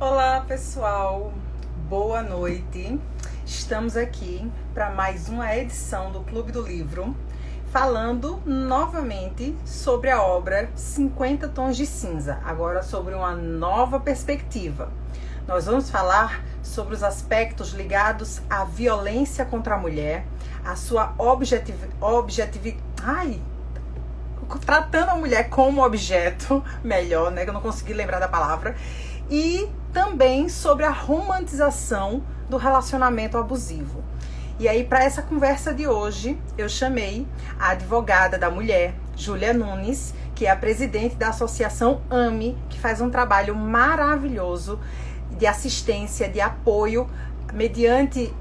Olá, pessoal. Boa noite. Estamos aqui para mais uma edição do Clube do Livro, falando novamente sobre a obra 50 Tons de Cinza, agora sobre uma nova perspectiva. Nós vamos falar sobre os aspectos ligados à violência contra a mulher, a sua tratando a mulher como objeto, melhor, né? Que eu não consegui lembrar da palavra. E também sobre a romantização do relacionamento abusivo. E aí, para essa conversa de hoje, eu chamei a advogada da mulher, Júlia Nunes, que é a presidente da Associação AME, que faz um trabalho maravilhoso de assistência, de apoio, mediante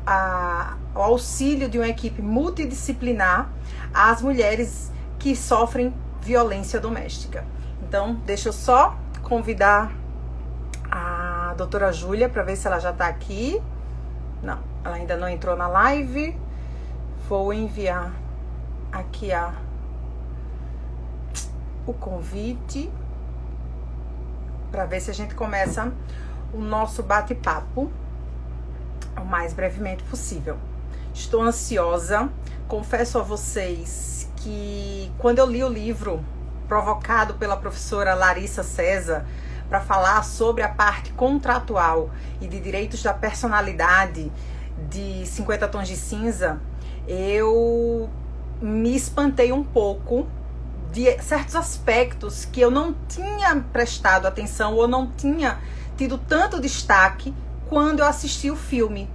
o auxílio de uma equipe multidisciplinar às mulheres que sofrem violência doméstica. Então, deixa eu só convidar a doutora Júlia para ver se ela já está aqui. Não, ela ainda não entrou na live. Vou enviar aqui o convite para ver se a gente começa o nosso bate-papo o mais brevemente possível. Estou ansiosa, confesso a vocês que quando eu li o livro provocado pela professora Larissa César para falar sobre a parte contratual e de direitos da personalidade de 50 Tons de Cinza, eu me espantei um pouco de certos aspectos que eu não tinha prestado atenção ou não tinha tido tanto destaque quando eu assisti o filme.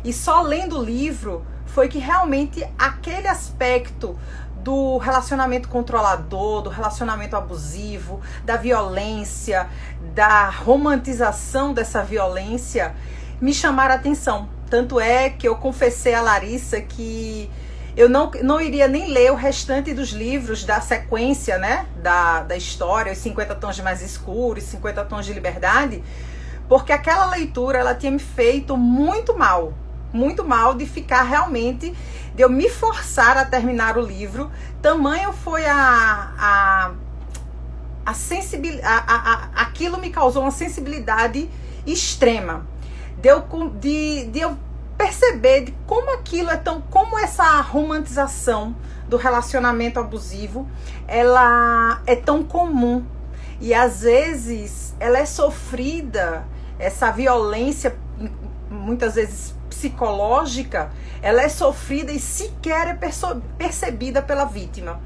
E só lendo o livro foi que realmente aquele aspecto do relacionamento controlador, do relacionamento abusivo, da violência, da romantização dessa violência, me chamaram a atenção. Tanto é que eu confessei a Larissa que eu não iria nem ler o restante dos livros da sequência, né, da história, os 50 Tons de Mais Escuro, os 50 Tons de Liberdade, porque aquela leitura ela tinha me feito muito mal de ficar realmente, de eu me forçar a terminar o livro. Tamanho foi a sensibilidade, aquilo me causou uma sensibilidade extrema, de eu perceber de como aquilo é tão, como essa romantização do relacionamento abusivo, ela é tão comum e às vezes ela é sofrida, essa violência muitas vezes psicológica, ela é sofrida e sequer é percebida pela vítima.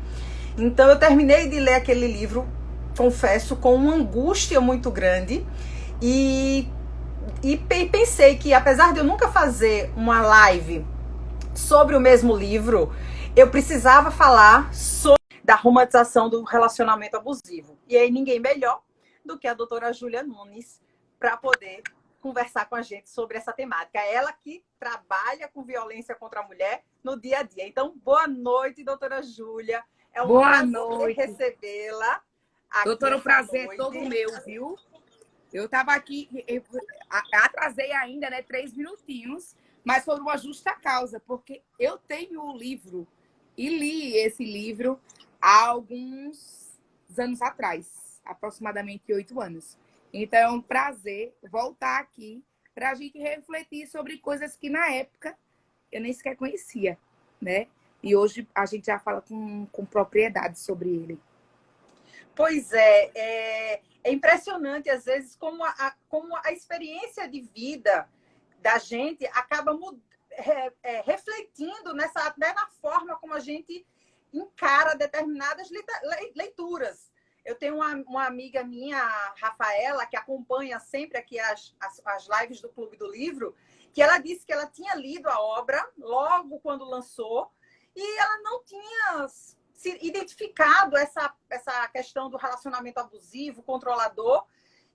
Então eu terminei de ler aquele livro, confesso, com uma angústia muito grande e pensei que, apesar de eu nunca fazer uma live sobre o mesmo livro, eu precisava falar sobre da romantização do relacionamento abusivo. E aí ninguém melhor do que a doutora Júlia Nunes para poder conversar com a gente sobre essa temática. Ela que trabalha com violência contra a mulher no dia a dia. Então, boa noite, doutora Júlia. É um prazer recebê-la aqui. Doutora, o prazer é todo meu, viu? Eu estava aqui, atrasei ainda, né, 3 minutinhos, mas por uma justa causa, porque eu tenho o livro e li esse livro há alguns anos atrás, aproximadamente 8 anos. Então, é um prazer voltar aqui para a gente refletir sobre coisas que, na época, eu nem sequer conhecia, né? E hoje a gente já fala com propriedade sobre ele. Pois é impressionante, às vezes, como a experiência de vida da gente acaba refletindo até na forma como a gente encara determinadas leituras. Eu tenho uma amiga minha, a Rafaela, que acompanha sempre aqui as lives do Clube do Livro, que ela disse que ela tinha lido a obra logo quando lançou e ela não tinha se identificado essa questão do relacionamento abusivo, controlador.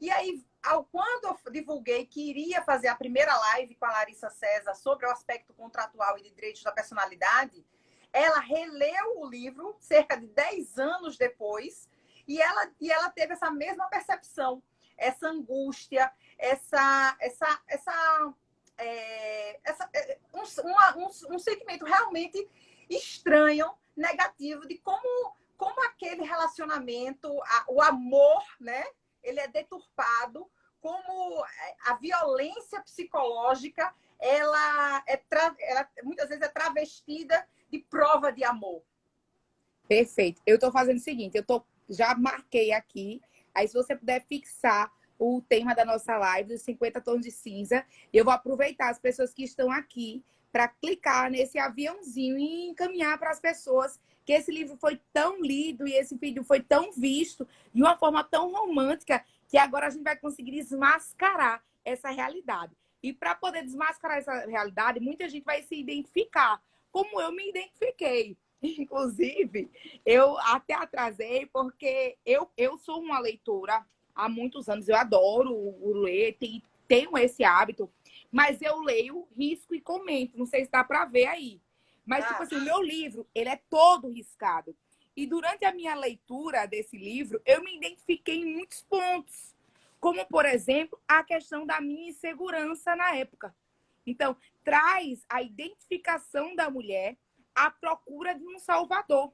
E aí, quando eu divulguei que iria fazer a primeira live com a Larissa César sobre o aspecto contratual e de direitos da personalidade, ela releu o livro cerca de 10 anos depois. E ela teve essa mesma percepção, essa angústia, um sentimento realmente estranho, negativo, de como aquele relacionamento, o amor, né? Ele é deturpado como a violência psicológica, ela muitas vezes é travestida de prova de amor. Perfeito. Eu estou fazendo o seguinte, já marquei aqui, aí se você puder fixar o tema da nossa live, dos 50 tons de cinza, eu vou aproveitar as pessoas que estão aqui para clicar nesse aviãozinho e encaminhar para as pessoas que esse livro foi tão lido e esse vídeo foi tão visto de uma forma tão romântica que agora a gente vai conseguir desmascarar essa realidade. E para poder desmascarar essa realidade, muita gente vai se identificar, como eu me identifiquei. Inclusive, eu até atrasei porque eu sou uma leitora há muitos anos, eu adoro o ler, tenho esse hábito, mas eu leio, risco e comento, não sei se dá para ver aí. Mas, tipo assim, o meu livro, ele é todo riscado. E durante a minha leitura desse livro, eu me identifiquei em muitos pontos, como, por exemplo, a questão da minha insegurança na época. Então, traz a identificação da mulher à procura de um salvador.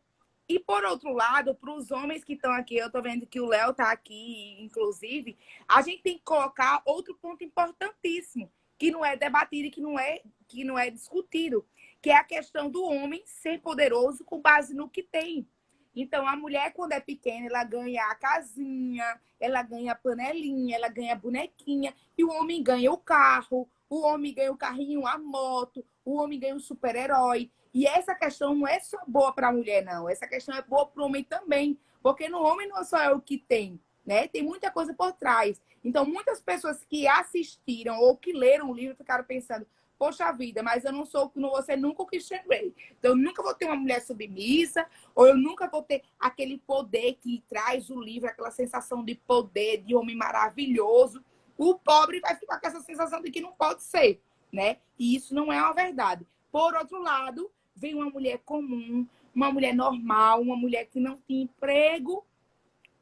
E, por outro lado, para os homens que estão aqui, eu estou vendo que o Léo está aqui, inclusive, a gente tem que colocar outro ponto importantíssimo, que não é debatido e que não é discutido, que é a questão do homem ser poderoso com base no que tem. Então, a mulher, quando é pequena, ela ganha a casinha, ela ganha a panelinha, ela ganha a bonequinha, e o homem ganha o carro, o homem ganha o carrinho, a moto, o homem ganha o super-herói. E essa questão não é só boa para a mulher, não. Essa questão é boa para o homem também. Porque no homem não só é o que tem, né? Tem muita coisa por trás. Então, muitas pessoas que assistiram ou que leram o livro ficaram pensando, poxa vida, mas eu não vou ser nunca o Christian Grey. Então, eu nunca vou ter uma mulher submissa, ou eu nunca vou ter aquele poder que traz o livro, aquela sensação de poder, de homem maravilhoso. O pobre vai ficar com essa sensação de que não pode ser, né? E isso não é uma verdade. Por outro lado, vem uma mulher comum, uma mulher normal, uma mulher que não tinha emprego,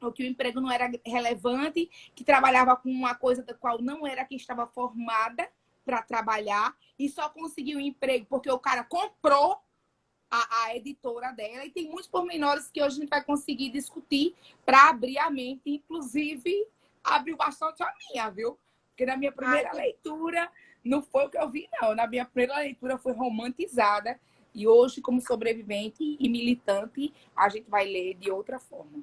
ou que o emprego não era relevante, que trabalhava com uma coisa da qual não era que estava formada para trabalhar, e só conseguiu emprego porque o cara comprou a editora dela, e tem muitos pormenores que hoje a gente vai conseguir discutir para abrir a mente, inclusive abriu bastante a minha, viu? Porque na minha primeira leitura não foi o que eu vi, não. Na minha primeira leitura foi romantizada, e hoje, como sobrevivente e militante, a gente vai ler de outra forma.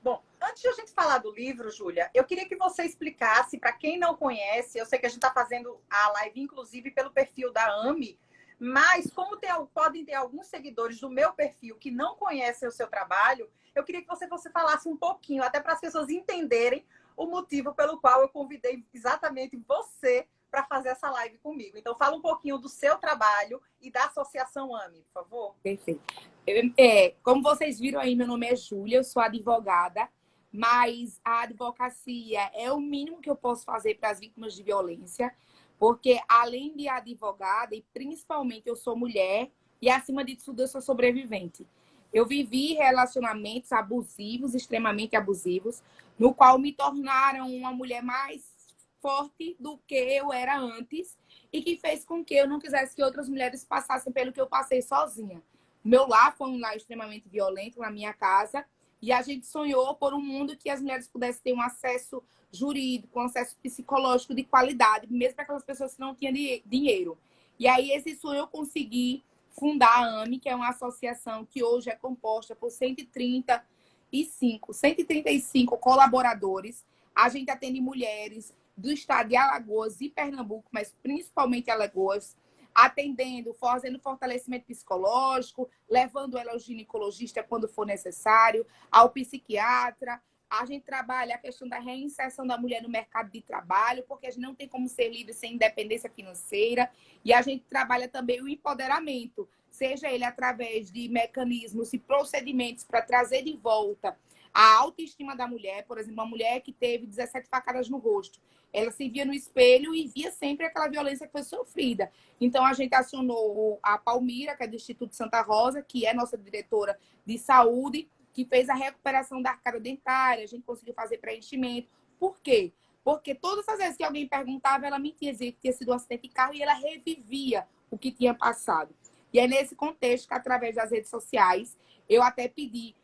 Bom, antes de a gente falar do livro, Júlia, eu queria que você explicasse, para quem não conhece, eu sei que a gente está fazendo a live, inclusive, pelo perfil da AME, mas como podem ter alguns seguidores do meu perfil que não conhecem o seu trabalho, eu queria que você falasse um pouquinho, até para as pessoas entenderem o motivo pelo qual eu convidei exatamente você para fazer essa live comigo. Então, fala um pouquinho do seu trabalho e da Associação AME, por favor. Perfeito. Como vocês viram aí, meu nome é Júlia, eu sou advogada, mas a advocacia é o mínimo que eu posso fazer para as vítimas de violência, porque além de advogada, e principalmente eu sou mulher, e acima de tudo eu sou sobrevivente. Eu vivi relacionamentos abusivos, extremamente abusivos, no qual me tornaram uma mulher mais forte do que eu era antes, e que fez com que eu não quisesse que outras mulheres passassem pelo que eu passei sozinha. O meu lar foi um lar extremamente violento na minha casa, e a gente sonhou por um mundo que as mulheres pudessem ter um acesso jurídico, um acesso psicológico de qualidade, mesmo para aquelas pessoas que não tinham dinheiro. E aí esse sonho eu consegui fundar a AME, que é uma associação que hoje é composta por 135 colaboradores. A gente atende mulheres do estado de Alagoas e Pernambuco, mas principalmente Alagoas, atendendo, fazendo fortalecimento psicológico, levando ela ao ginecologista quando for necessário, ao psiquiatra. A gente trabalha a questão da reinserção da mulher no mercado de trabalho, porque a gente não tem como ser livre sem independência financeira. E a gente trabalha também o empoderamento, seja ele através de mecanismos e procedimentos para trazer de volta a autoestima da mulher. Por exemplo, uma mulher que teve 17 facadas no rosto, ela se via no espelho e via sempre aquela violência que foi sofrida. Então, a gente acionou a Palmira, que é do Instituto Santa Rosa, que é nossa diretora de saúde, que fez a recuperação da arcada dentária, a gente conseguiu fazer preenchimento. Por quê? Porque todas as vezes que alguém perguntava, ela mentia, dizia que tinha sido um acidente de carro, e ela revivia o que tinha passado. E é nesse contexto que, através das redes sociais, eu até pedi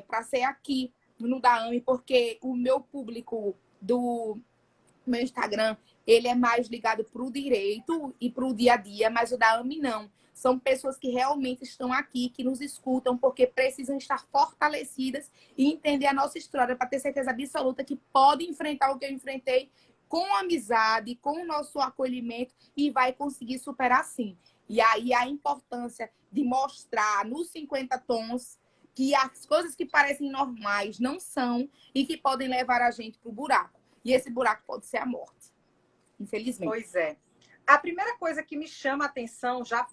para ser aqui no da AME, porque o meu público meu Instagram, ele é mais ligado para o direito e para o dia a dia, mas o da AMI não. São pessoas que realmente estão aqui, que nos escutam, porque precisam estar fortalecidas e entender a nossa história para ter certeza absoluta que pode enfrentar o que eu enfrentei com amizade, com o nosso acolhimento e vai conseguir superar sim. E aí a importância de mostrar nos 50 tons que as coisas que parecem normais não são e que podem levar a gente para o buraco. E esse buraco pode ser a morte, infelizmente. Pois é. A primeira coisa que me chama a atenção, já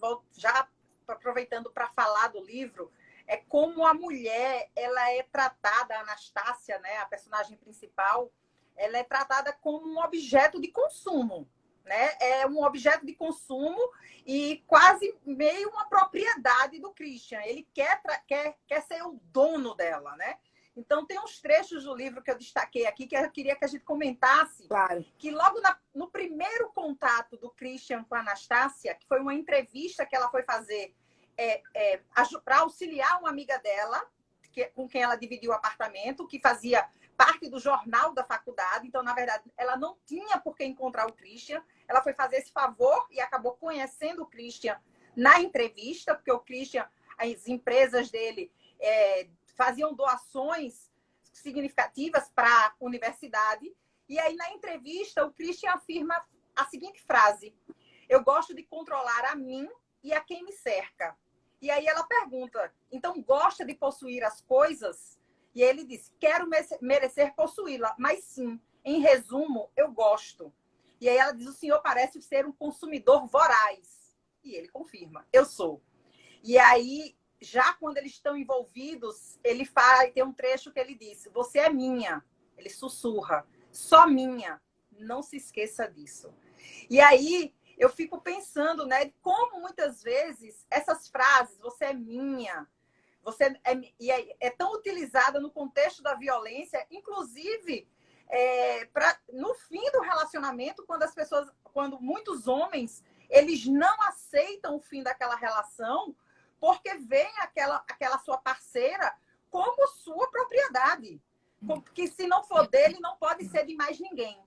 aproveitando para falar do livro, é como a mulher, ela é tratada, a Anastácia, né, a personagem principal, ela é tratada como um objeto de consumo, né? É um objeto de consumo e quase meio uma propriedade do Christian. Ele quer ser o dono dela, né? Então, tem uns trechos do livro que eu destaquei aqui que eu queria que a gente comentasse. Claro. Que logo no primeiro contato do Christian com a Anastácia, que foi uma entrevista que ela foi fazer para auxiliar uma amiga dela, com quem ela dividiu o apartamento, que fazia parte do jornal da faculdade. Então, na verdade, ela não tinha por que encontrar o Christian. Ela foi fazer esse favor e acabou conhecendo o Christian na entrevista, porque o Christian, as empresas dele faziam doações significativas para a universidade. E aí, na entrevista, o Christian afirma a seguinte frase: eu gosto de controlar a mim e a quem me cerca. E aí ela pergunta: então gosta de possuir as coisas? E ele diz: quero merecer possuí-la, mas sim, em resumo, eu gosto. E aí ela diz: o senhor parece ser um consumidor voraz. E ele confirma: eu sou. E aí, já quando eles estão envolvidos, tem um trecho que ele diz: você é minha. Ele sussurra: só minha. Não se esqueça disso. E aí eu fico pensando, né, como muitas vezes essas frases, você é minha, é tão utilizada no contexto da violência, inclusive no fim do relacionamento, quando muitos homens, eles não aceitam o fim daquela relação, porque veem aquela sua parceira como sua propriedade. Porque se não for dele, não pode ser de mais ninguém.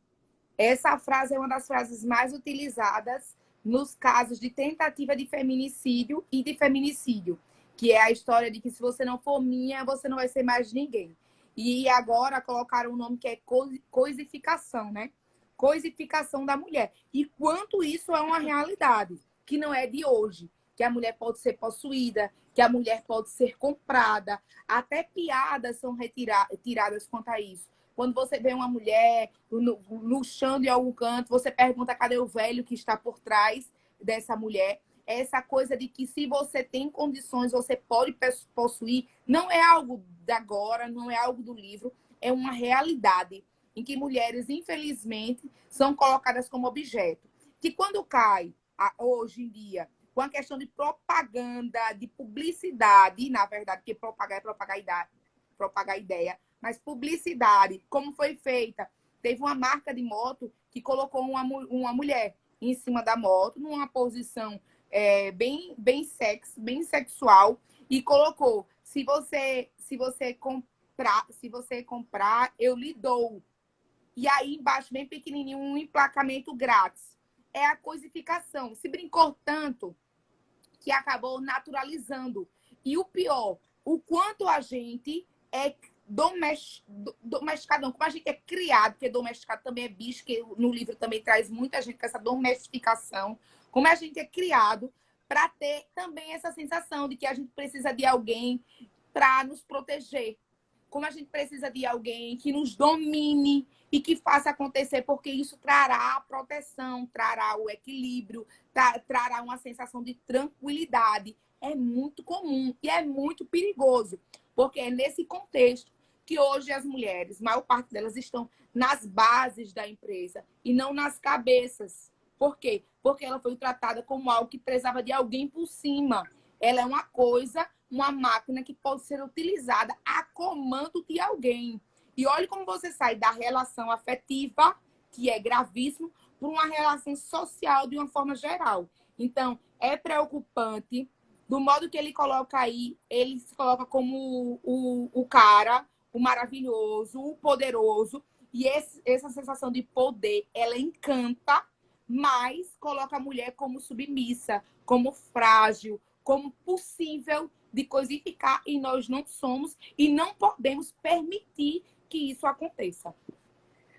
Essa frase é uma das frases mais utilizadas nos casos de tentativa de feminicídio e de feminicídio, que é a história de que se você não for minha, você não vai ser mais de ninguém. E agora colocaram um nome que é coisificação, né? Coisificação da mulher. E quanto isso é uma realidade, que não é de hoje, que a mulher pode ser possuída, que a mulher pode ser comprada, até piadas são tiradas quanto a isso. Quando você vê uma mulher luxando em algum canto, você pergunta cadê o velho que está por trás dessa mulher. Essa coisa de que se você tem condições, você pode possuir, não é algo de agora, não é algo do livro, é uma realidade em que mulheres, infelizmente, são colocadas como objeto. Que quando cai, hoje em dia, com a questão de propaganda, de publicidade, na verdade, porque propagar é propagar ideia, mas publicidade, como foi feita? Teve uma marca de moto que colocou uma mulher em cima da moto, numa posição bem sexual, e colocou: se você comprar, eu lhe dou. E aí embaixo, bem pequenininho, um emplacamento grátis. É a coisificação. Se brincou tanto que acabou naturalizando. E o pior, o quanto a gente é domesticado, como a gente é criado, porque domesticado também é bicho, que no livro também traz muita gente com essa domesticação, como a gente é criado para ter também essa sensação de que a gente precisa de alguém para nos proteger, como a gente precisa de alguém que nos domine e que faça acontecer, porque isso trará a proteção, trará o equilíbrio, trará uma sensação de tranquilidade. É muito comum e é muito perigoso, porque é nesse contexto que hoje as mulheres, a maior parte delas, estão nas bases da empresa e não nas cabeças. Por quê? Porque ela foi tratada como algo que precisava de alguém por cima. Ela é uma coisa, uma máquina que pode ser utilizada a comando de alguém. E olha como você sai da relação afetiva, que é gravíssimo, para uma relação social de uma forma geral. Então, é preocupante. Do modo que ele coloca aí, ele se coloca como o cara, o maravilhoso, o poderoso. E essa sensação de poder, ela encanta, mas coloca a mulher como submissa, como frágil, como possível de coisificar, e nós não somos e não podemos permitir que isso aconteça.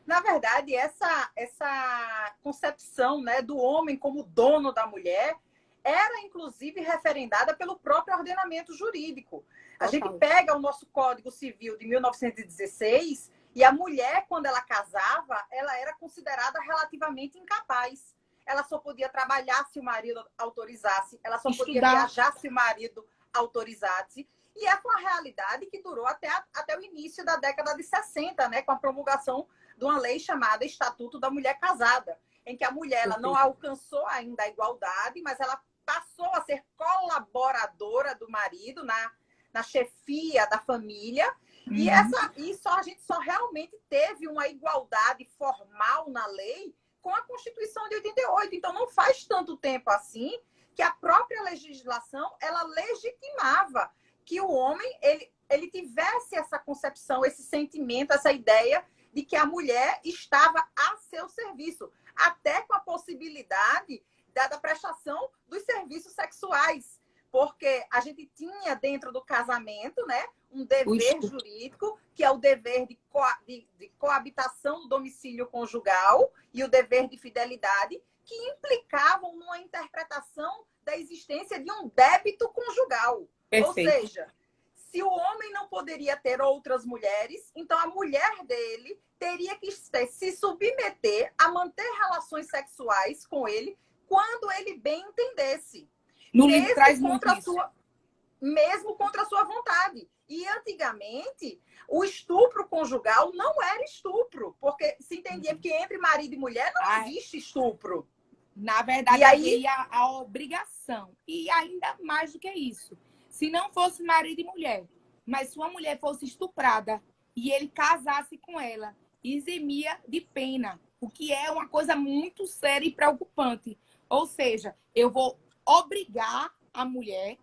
Na verdade, essa concepção, né, do homem como dono da mulher era, inclusive, referendada pelo próprio ordenamento jurídico. A gente pega o nosso Código Civil de 1916 e a mulher, quando ela casava, ela era considerada relativamente incapaz. Ela só podia trabalhar se o marido autorizasse, ela só podia viajar se o marido autorizasse. E essa é uma realidade que durou até o início da década de 60, né, com a promulgação de uma lei chamada Estatuto da Mulher Casada, em que a mulher ela não alcançou ainda a igualdade, mas ela passou a ser colaboradora do marido na chefia da família. E a gente só realmente teve uma igualdade formal na lei com a Constituição de 88. Então, não faz tanto tempo assim que a própria legislação ela legitimava que o homem ele tivesse essa concepção, esse sentimento, essa ideia de que a mulher estava a seu serviço, até com a possibilidade da prestação dos serviços sexuais, porque a gente tinha dentro do casamento, né, um dever jurídico, que é o dever de coabitação do domicílio conjugal e o dever de fidelidade, que implicavam numa interpretação da existência de um débito conjugal. Perfeito. Ou seja, se o homem não poderia ter outras mulheres, então a mulher dele teria que se submeter a manter relações sexuais com ele quando ele bem entendesse. No livro traz muito isso. Mesmo contra a sua vontade. E antigamente, o estupro conjugal não era estupro, porque se entendia que entre marido e mulher não existe estupro. Na verdade, havia a obrigação. E ainda mais do que isso. Se não fosse marido e mulher, mas se uma mulher fosse estuprada e ele casasse com ela, eximia de pena, o que é uma coisa muito séria e preocupante. Ou seja, eu vou obrigar a mulher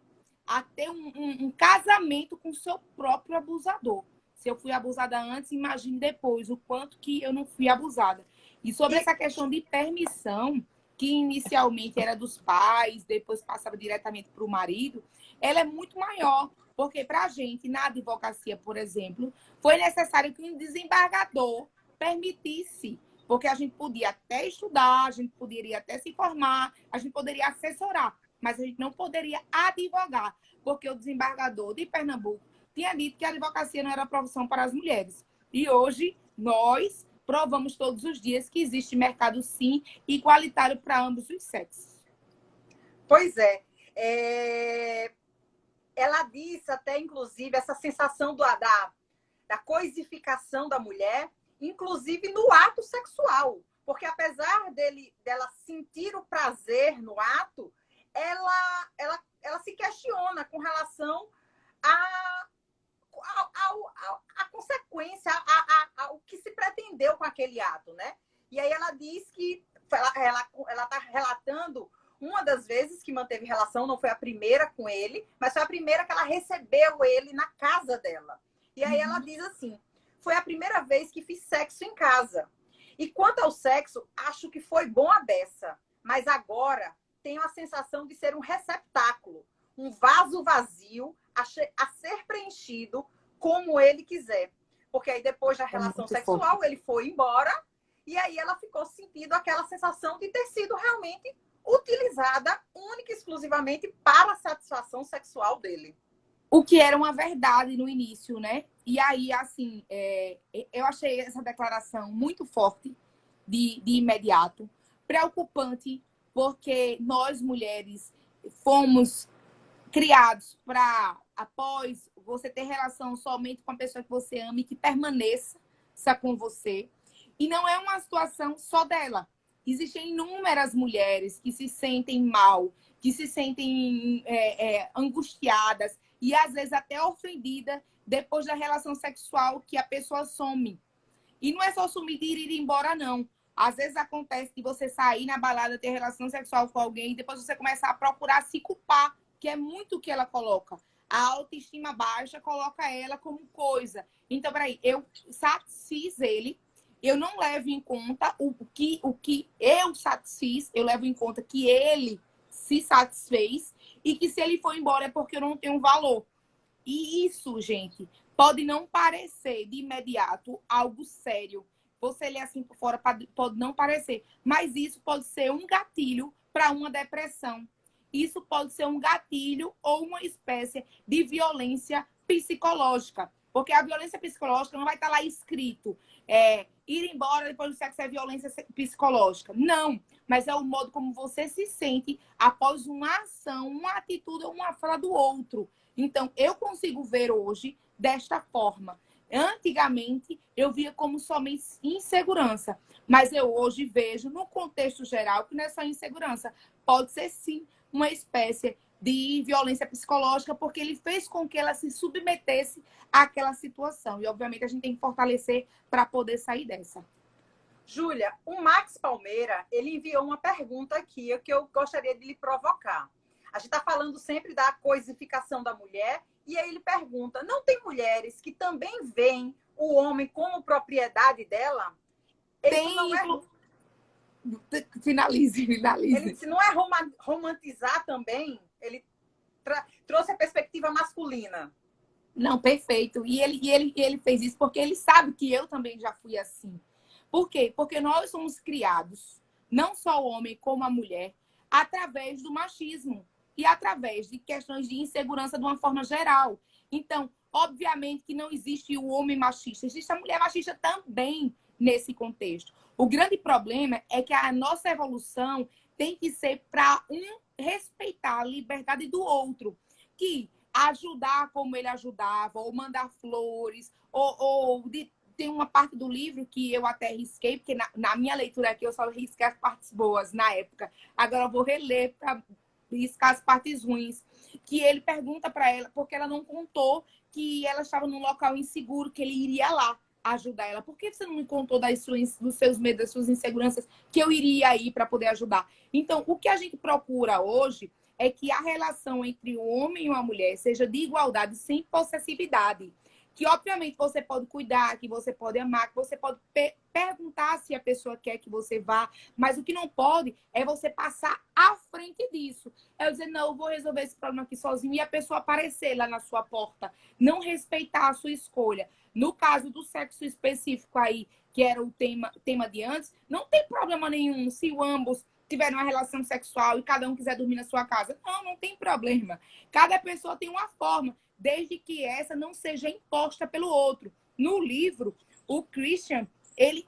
a ter um casamento com o seu próprio abusador. Se eu fui abusada antes, imagine depois o quanto que eu não fui abusada. E sobre essa questão de permissão, que inicialmente era dos pais, depois passava diretamente para o marido, ela é muito maior. Porque para a gente, na advocacia, por exemplo, foi necessário que um desembargador permitisse. Porque a gente podia até estudar, a gente poderia até se formar, a gente poderia assessorar, mas a gente não poderia advogar, porque o desembargador de Pernambuco tinha dito que a advocacia não era profissão para as mulheres. E hoje, nós provamos todos os dias que existe mercado, sim, igualitário para ambos os sexos. Pois é. Ela disse até, inclusive, essa sensação da coisificação da mulher, inclusive no ato sexual. Porque apesar dela sentir o prazer no ato, ela se questiona com relação à consequência, ao que se pretendeu com aquele ato, né? E aí ela diz que ela está relatando uma das vezes que manteve relação, não foi a primeira com ele, mas foi a primeira que ela recebeu ele na casa dela. E aí ela diz assim: foi a primeira vez que fiz sexo em casa. E quanto ao sexo, acho que foi bom a beça. Mas agora tenho a sensação de ser um receptáculo, um vaso vazio a ser preenchido como ele quiser. Porque aí depois da relação sexual, ele foi embora e aí ela ficou sentindo aquela sensação de ter sido realmente utilizada única e exclusivamente para a satisfação sexual dele. O que era uma verdade no início, né? E aí, assim, eu achei essa declaração muito forte de imediato, preocupante, porque nós, mulheres, fomos criados para, após você ter relação somente com a pessoa que você ama e que permaneça com você. E não é uma situação só dela. Existem inúmeras mulheres que se sentem mal, que se sentem angustiadas e, às vezes, até ofendidas depois da relação sexual que a pessoa some. E não é só sumir de ir embora, não. Às vezes acontece de você sair na balada, ter relação sexual com alguém e depois você começar a procurar se culpar, que é muito o que ela coloca. A autoestima baixa coloca ela como coisa. Então, peraí, eu satisfiz ele, eu não levo em conta o que eu satisfiz, eu levo em conta que ele se satisfez e que se ele for embora é porque eu não tenho valor. E isso, gente, pode não parecer de imediato algo sério. Você lê assim por fora, pode não parecer, mas isso pode ser um gatilho para uma depressão. Isso pode ser um gatilho ou uma espécie de violência psicológica. Porque a violência psicológica não vai estar lá escrito ir embora depois do sexo é violência psicológica. Não, mas é o modo como você se sente após uma ação, uma atitude ou uma fala do outro. Então, eu consigo ver hoje desta forma. Antigamente, eu via como somente insegurança, mas eu hoje vejo, no contexto geral, que não é só insegurança. Pode ser, sim, uma espécie de violência psicológica, porque ele fez com que ela se submetesse àquela situação. E, obviamente, a gente tem que fortalecer para poder sair dessa. Júlia, o Max Palmeira, ele enviou uma pergunta aqui que eu gostaria de lhe provocar. A gente está falando sempre da coisificação da mulher, e aí ele pergunta, não tem mulheres que também veem o homem como propriedade dela? Tem... Não é... Finalize. Ele disse, não é romantizar também? Ele trouxe a perspectiva masculina. Não, perfeito. E ele fez isso porque ele sabe que eu também já fui assim. Por quê? Porque nós somos criados, não só o homem como a mulher, através do machismo e através de questões de insegurança de uma forma geral. Então, obviamente que não existe o homem machista, existe a mulher machista também nesse contexto. O grande problema é que a nossa evolução tem que ser para respeitar a liberdade do outro, que ajudar como ele ajudava, ou mandar flores, tem uma parte do livro que eu até risquei, porque na minha leitura aqui eu só risquei as partes boas na época. Agora eu vou reler para riscar as partes ruins. Que ele pergunta para ela, porque ela não contou que ela estava num local inseguro, que ele iria lá ajudar ela. Por que você não me contou dos seus medos, das suas inseguranças, que eu iria aí para poder ajudar? Então, o que a gente procura hoje é que a relação entre o homem e uma mulher seja de igualdade, sem possessividade. Que, obviamente, você pode cuidar, que você pode amar, que você pode perguntar se a pessoa quer que você vá, mas o que não pode é você passar à frente disso. É dizer, não, eu vou resolver esse problema aqui sozinho e a pessoa aparecer lá na sua porta. Não respeitar a sua escolha. No caso do sexo específico aí, que era o tema de antes, não tem problema nenhum se ambos tiverem uma relação sexual e cada um quiser dormir na sua casa. Não tem problema. Cada pessoa tem uma forma, desde que essa não seja imposta pelo outro. No livro, o Christian, ele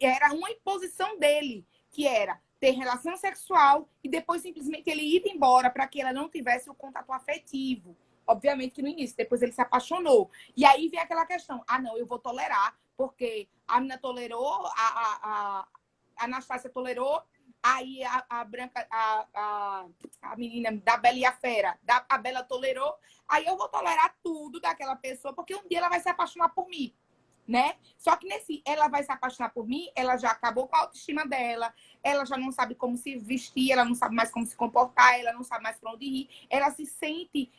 era uma imposição dele, que era ter relação sexual e depois simplesmente ele ir embora para que ela não tivesse o contato afetivo. Obviamente que no início, depois ele se apaixonou. E aí vem aquela questão, não, eu vou tolerar, porque a menina tolerou, a Anastácia tolerou, aí a Branca, a menina da Bela e a Fera, a Bela tolerou, aí eu vou tolerar tudo daquela pessoa, porque um dia ela vai se apaixonar por mim, né? Só que ela vai se apaixonar por mim, ela já acabou com a autoestima dela, ela já não sabe como se vestir, ela não sabe mais como se comportar, ela não sabe mais para onde ir, ela se sente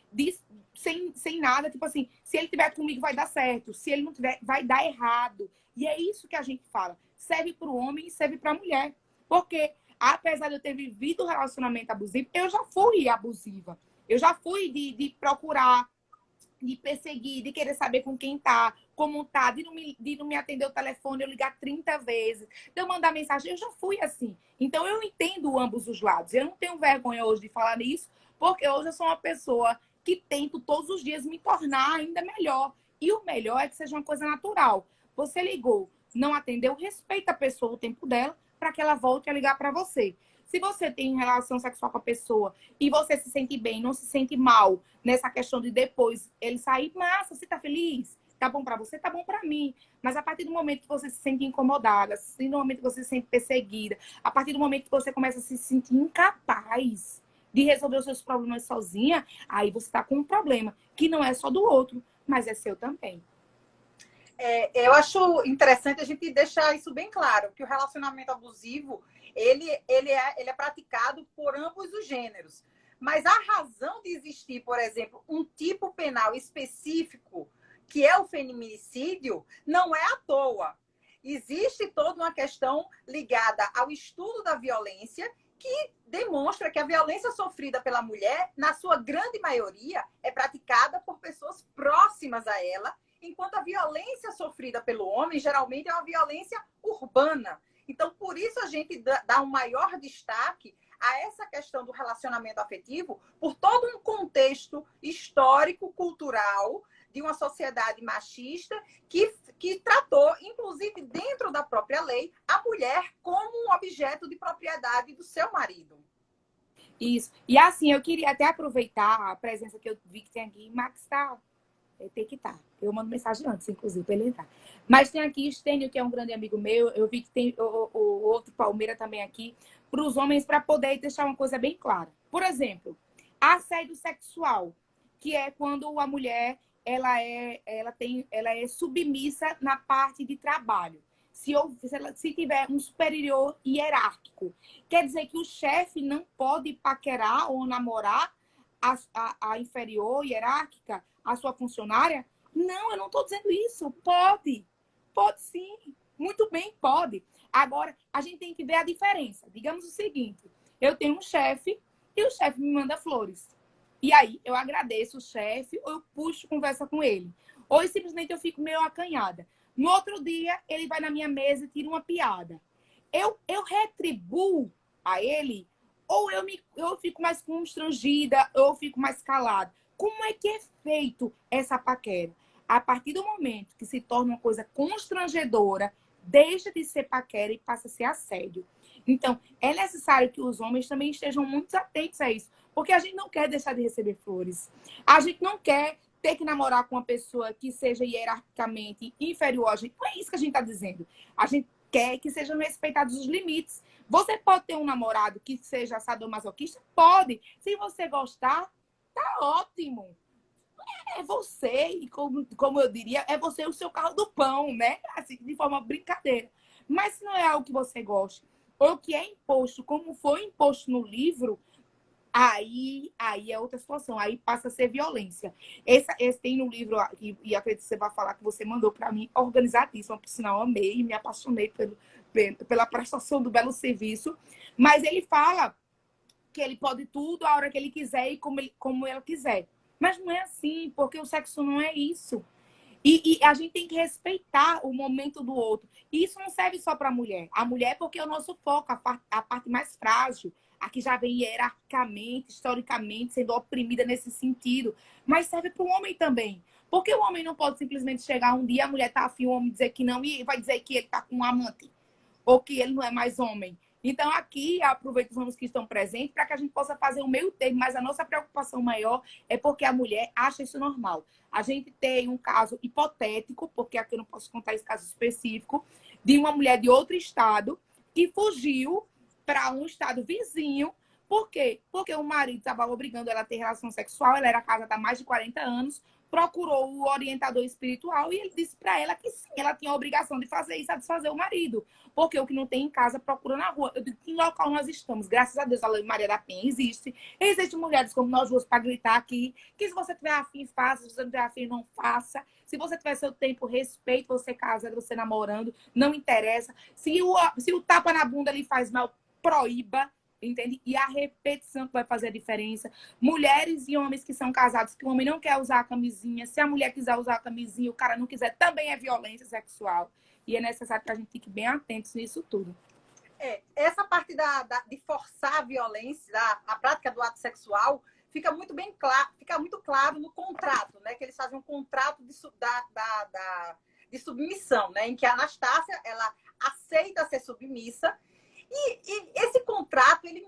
sem nada, tipo assim, se ele tiver comigo vai dar certo, se ele não tiver, vai dar errado. E é isso que a gente fala, serve para o homem e serve para a mulher, porque apesar de eu ter vivido relacionamento abusivo, eu já fui abusiva. Eu já fui de procurar, de perseguir, de querer saber com quem tá, como tá, de não me atender o telefone, eu ligar 30 vezes, de eu mandar mensagem. Eu já fui assim. Então, eu entendo ambos os lados. Eu não tenho vergonha hoje de falar nisso, porque hoje eu sou uma pessoa que tento todos os dias me tornar ainda melhor. E o melhor é que seja uma coisa natural. Você ligou, não atendeu, respeita a pessoa o tempo dela, para que ela volte a ligar para você. Se você tem relação sexual com a pessoa e você se sente bem, não se sente mal nessa questão de depois ele sair, massa, você tá feliz? Tá bom para você? Tá bom para mim. Mas a partir do momento que você se sente incomodada, a partir do momento que você se sente perseguida, a partir do momento que você começa a se sentir incapaz de resolver os seus problemas sozinha, aí você tá com um problema que não é só do outro, mas é seu também. Eu acho interessante a gente deixar isso bem claro, que o relacionamento abusivo, ele é praticado por ambos os gêneros. Mas a razão de existir, por exemplo, um tipo penal específico, que é o feminicídio, não é à toa. existe toda uma questão ligada ao estudo da violência que demonstra que a violência sofrida pela mulher, na sua grande maioria, é praticada por pessoas próximas a ela, enquanto a violência sofrida pelo homem geralmente é uma violência urbana. Então, por isso a gente dá um maior destaque a essa questão do relacionamento afetivo, por todo um contexto histórico, cultural, de uma sociedade machista que tratou, inclusive dentro da própria lei, a mulher como um objeto de propriedade do seu marido. Isso. E assim, eu queria até aproveitar a presença que eu vi que tem aqui. Max tá. Tem que estar. Eu mando mensagem antes, inclusive, para ele entrar. Mas tem aqui Estênio, que é um grande amigo meu. Eu vi que tem o outro Palmeira também aqui. Para os homens, para poder deixar uma coisa bem clara. Por exemplo, assédio sexual, que é quando a mulher ela é submissa na parte de trabalho. Se tiver um superior hierárquico, quer dizer que o chefe não pode paquerar ou namorar a inferior hierárquica, a sua funcionária? Não, eu não estou dizendo isso. Pode. Pode sim. Muito bem, pode. Agora, a gente tem que ver a diferença. Digamos o seguinte, eu tenho um chefe e o chefe me manda flores. E aí, eu agradeço o chefe ou eu puxo conversa com ele. Ou simplesmente eu fico meio acanhada. No outro dia, ele vai na minha mesa e tira uma piada. Eu retribuo a ele ou eu fico mais constrangida, ou eu fico mais calada. Como é que é feito essa paquera? A partir do momento que se torna uma coisa constrangedora, deixa de ser paquera e passa a ser assédio. Então, é necessário que os homens também estejam muito atentos a isso, porque a gente não quer deixar de receber flores. A gente não quer ter que namorar com uma pessoa que seja hierarquicamente inferior a gente. Não é isso que a gente está dizendo. A gente quer que sejam respeitados os limites. Você pode ter um namorado que seja sadomasoquista? Pode. Se você gostar, tá ótimo. É você, e como eu diria, é você o seu carro do pão, né? Assim, de forma brincadeira. Mas se não é algo que você goste, ou que é imposto, como foi imposto no livro, aí é outra situação. Aí passa a ser violência. Esse tem no livro, e acredito que você vai falar, que você mandou para mim, organizadíssimo. Por sinal, amei, me apaixonei pela prestação do belo serviço. Mas ele fala que ele pode tudo a hora que ele quiser e como ele quiser. Mas não é assim, porque o sexo não é isso. E a gente tem que respeitar o momento do outro. E isso não serve só para a mulher. A mulher é porque é o nosso foco, a parte mais frágil. A que já vem hierarquicamente, historicamente, sendo oprimida nesse sentido. Mas serve para o homem também. Porque o homem não pode simplesmente chegar um dia, a mulher tá afim, o homem dizer que não, e vai dizer que ele tá com um amante. Ou que ele não é mais homem. Então, aqui, aproveito os homens que estão presentes para que a gente possa fazer o meio termo, mas a nossa preocupação maior é porque a mulher acha isso normal. A gente tem um caso hipotético, porque aqui eu não posso contar esse caso específico, de uma mulher de outro estado que fugiu para um estado vizinho. Por quê? Porque o marido estava obrigando ela a ter relação sexual, ela era casada há mais de 40 anos, procurou o orientador espiritual e ele disse para ela que sim, ela tinha a obrigação de fazer e satisfazer o marido. Porque o que não tem em casa, procura na rua. Eu digo, que local nós estamos? Graças a Deus, a Lei Maria da Penha existe. Existem mulheres como nós duas para gritar aqui, que se você tiver afim, faça. Se você não tiver afim, não faça. Se você tiver seu tempo, respeite você casado, você namorando, não interessa. Se o tapa na bunda lhe faz mal, proíba. Entende? E a repetição que vai fazer a diferença. Mulheres e homens que são casados, que o homem não quer usar a camisinha. Se a mulher quiser usar a camisinha, o cara não quiser, também é violência sexual. E é necessário que a gente fique bem atentos nisso tudo. Essa parte de forçar a violência, a prática do ato sexual, fica muito bem claro, fica muito claro no contrato, né? Que eles fazem um contrato de submissão, né? Em que a Anastácia, ela aceita ser submissa. E esse contrato, ele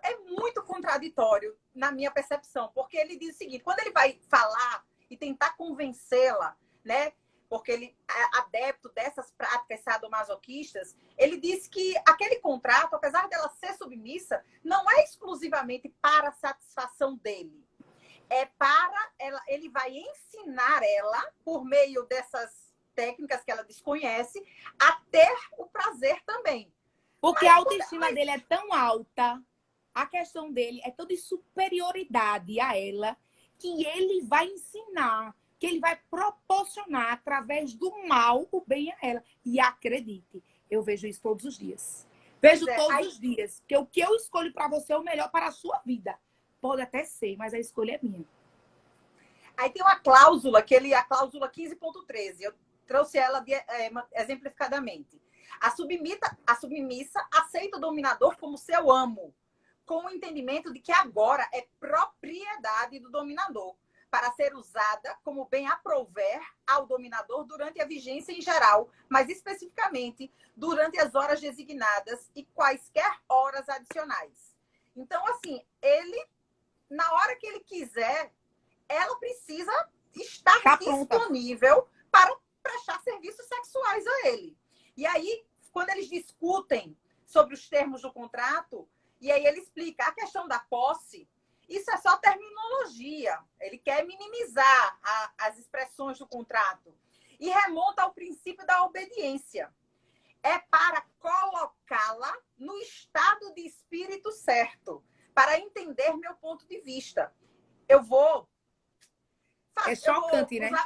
é muito contraditório na minha percepção, porque ele diz o seguinte, quando ele vai falar e tentar convencê-la, né, porque ele é adepto dessas práticas sadomasoquistas, ele diz que aquele contrato, apesar dela ser submissa, não é exclusivamente para a satisfação dele. É para ela, ele vai ensinar ela, por meio dessas técnicas que ela desconhece, a ter o prazer também. Porque a autoestima dele é tão alta, a questão dele é toda de superioridade a ela, que ele vai ensinar que ele vai proporcionar, através do mal, o bem a ela. E acredite, eu vejo isso todos os dias. Vejo todos os dias. Que o que eu escolho para você é o melhor para a sua vida. Pode até ser, mas a escolha é minha. Aí tem uma cláusula, a cláusula 15.13. Eu trouxe ela exemplificadamente. A submissa aceita o dominador como seu amo, com o entendimento de que agora é propriedade do dominador, para ser usada como bem aprouver ao dominador durante a vigência em geral, mas especificamente durante as horas designadas e quaisquer horas adicionais. Então, assim, na hora que ele quiser, ela precisa estar disponível para prestar serviços sexuais a ele. E aí, quando eles discutem sobre os termos do contrato, e aí ele explica a questão da posse, isso é só terminologia. Ele quer minimizar as expressões do contrato. E remonta ao princípio da obediência. É para colocá-la no estado de espírito certo, para entender meu ponto de vista. Eu vou... É chocante, né? Né?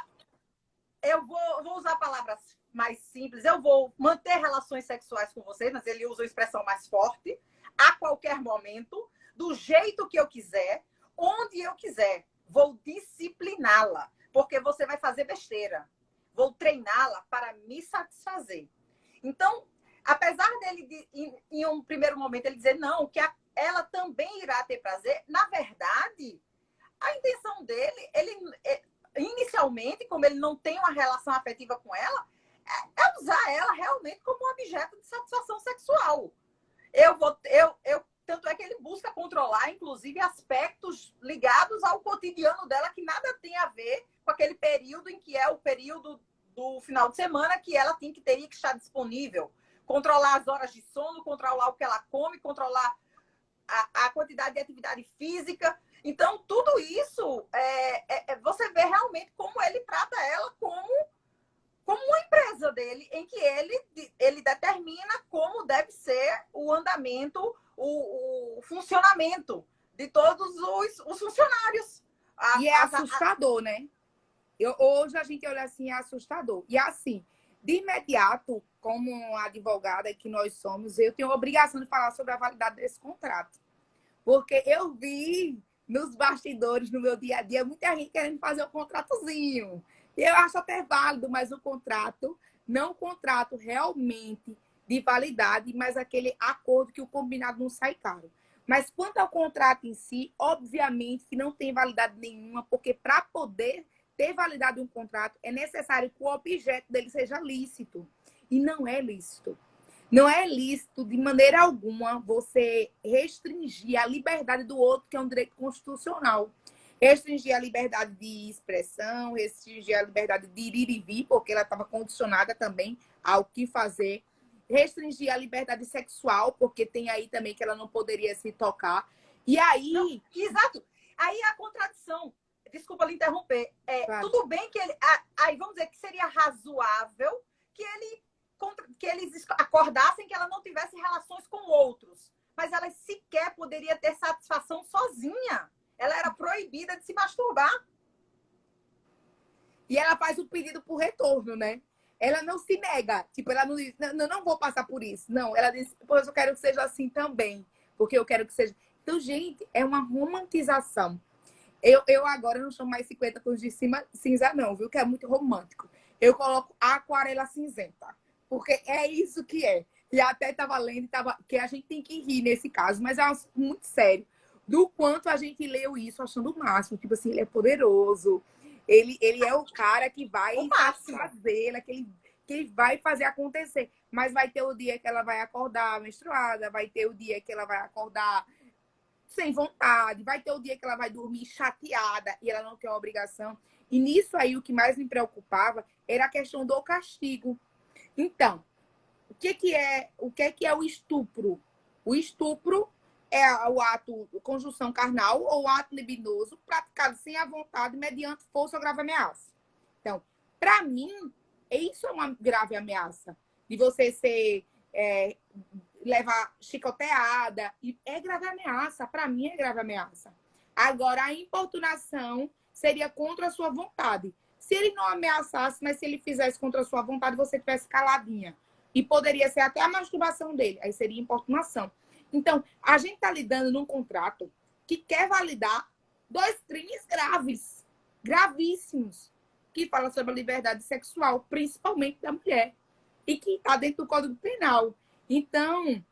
Eu vou usar palavras mais simples. Eu vou manter relações sexuais com vocês, mas ele usa a expressão mais forte, a qualquer momento, do jeito que eu quiser, onde eu quiser. Vou discipliná-la, porque você vai fazer besteira. Vou treiná-la para me satisfazer. Então, apesar dele, em um primeiro momento, ele dizer não, que ela também irá ter prazer, na verdade, a intenção dele, inicialmente, como ele não tem uma relação afetiva com ela, é usar ela realmente como um objeto de satisfação sexual. Tanto é que ele busca controlar, inclusive, aspectos ligados ao cotidiano dela, que nada tem a ver com aquele período em que é o período do final de semana, que ela teria que estar disponível. Controlar as horas de sono, controlar o que ela come, controlar a quantidade de atividade física. Então, tudo isso, você vê realmente como ele trata ela como uma empresa dele, em que ele determina como deve ser o andamento, o funcionamento de todos os funcionários. E é assustador, né? Hoje a gente olha assim, é assustador. E assim, de imediato, como advogada que nós somos, eu tenho a obrigação de falar sobre a validade desse contrato. Porque eu vi nos bastidores, no meu dia a dia, muita gente querendo fazer um contratozinho. E eu acho até válido, mas o contrato, não o contrato realmente de validade, mas aquele acordo que o combinado não sai caro. Mas quanto ao contrato em si, obviamente que não tem validade nenhuma, porque para poder ter validade um contrato, é necessário que o objeto dele seja lícito. E não é lícito. Não é lícito, de maneira alguma, você restringir a liberdade do outro, que é um direito constitucional. Restringir a liberdade de expressão, restringir a liberdade de ir e vir, porque ela estava condicionada também ao que fazer. Restringir a liberdade sexual, porque tem aí também que ela não poderia se tocar. E aí... Não, exato. Aí a contradição. Desculpa lhe interromper. Claro. Tudo bem que ele... Aí vamos dizer que seria razoável que eles acordassem que ela não tivesse relações com outros. Mas ela sequer poderia ter satisfação sozinha. Ela era proibida de se masturbar. E ela faz o pedido por retorno, né? Ela não se nega. Tipo, ela não diz, não vou passar por isso. Não, ela diz, pois eu quero que seja assim também. Porque eu quero que seja... Então, gente, é uma romantização. Eu agora não chamo mais 50 tons de cinza, não, viu? Que é muito romântico. Eu coloco aquarela cinzenta. Porque é isso que é. E até estava lendo, que a gente tem que rir nesse caso, mas é um assunto muito sério. Do quanto a gente leu isso achando o máximo. Tipo assim, ele é poderoso. Ele é o cara que vai fazer, que ele vai fazer acontecer. Mas vai ter o dia que ela vai acordar menstruada, vai ter o dia que ela vai acordar sem vontade, vai ter o dia que ela vai dormir chateada e ela não tem uma obrigação. E nisso aí, o que mais me preocupava era a questão do castigo. Então, o que é o estupro? O estupro é o ato de conjunção carnal ou ato libidinoso praticado sem a vontade mediante força ou grave ameaça. Então, para mim, isso é uma grave ameaça. De você ser... levar chicoteada. E é grave ameaça. Para mim, é grave ameaça. Agora, a importunação seria contra a sua vontade. Se ele não ameaçasse, mas se ele fizesse contra a sua vontade, você tivesse caladinha. E poderia ser até a masturbação dele. Aí seria importunação. Então, a gente está lidando num contrato que quer validar 2 crimes graves, gravíssimos, que fala sobre a liberdade sexual, principalmente da mulher, e que está dentro do Código Penal. Então,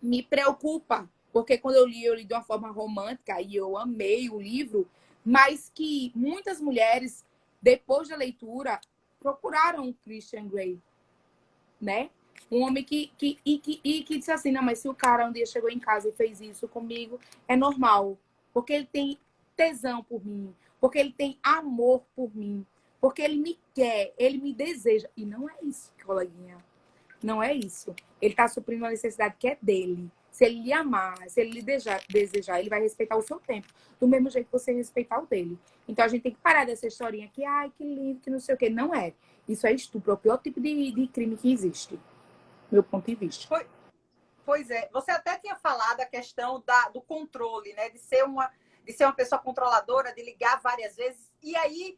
me preocupa, porque quando eu li de uma forma romântica, e eu amei o livro, mas que muitas mulheres, depois da leitura, procuraram o Christian Grey, né? Um homem que disse assim, não, mas se o cara um dia chegou em casa e fez isso comigo, é normal. Porque ele tem tesão por mim. Porque ele tem amor por mim. Porque ele me quer, ele me deseja. E não é isso, coleguinha. Não é isso. Ele está suprindo uma necessidade que é dele. Se ele lhe amar, se ele lhe desejar, ele vai respeitar o seu tempo. Do mesmo jeito que você respeitar o dele. Então a gente tem que parar dessa historinha que, ai, que lindo, que não sei o quê. Não é. Isso é estupro. É o pior tipo de crime que existe. Meu ponto de vista. Pois é. Você até tinha falado a questão do controle, né? De ser uma pessoa controladora, de ligar várias vezes. E aí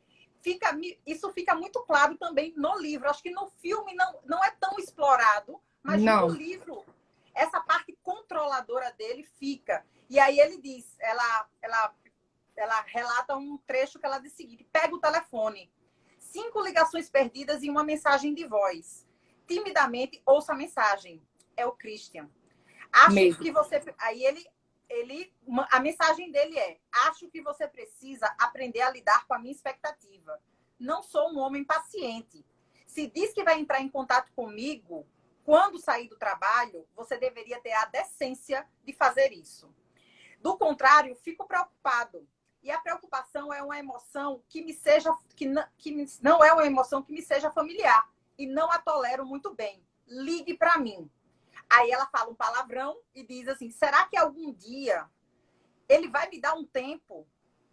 isso fica muito claro também no livro. Acho que no filme não é tão explorado, mas no livro essa parte controladora dele fica. E aí ele diz, ela relata um trecho que ela diz o seguinte: pega o telefone, 5 ligações perdidas e uma mensagem de voz. Timidamente ouça a mensagem. É o Christian. Acho que você... Aí a mensagem dele é: acho que você precisa aprender a lidar com a minha expectativa. Não sou um homem paciente. Se diz que vai entrar em contato comigo quando sair do trabalho, você deveria ter a decência de fazer isso. Do contrário, fico preocupado. E a preocupação é uma emoção que não é uma emoção que me seja familiar. E não a tolero muito bem. Ligue para mim. Aí ela fala um palavrão e diz assim: será que algum dia ele vai me dar um tempo?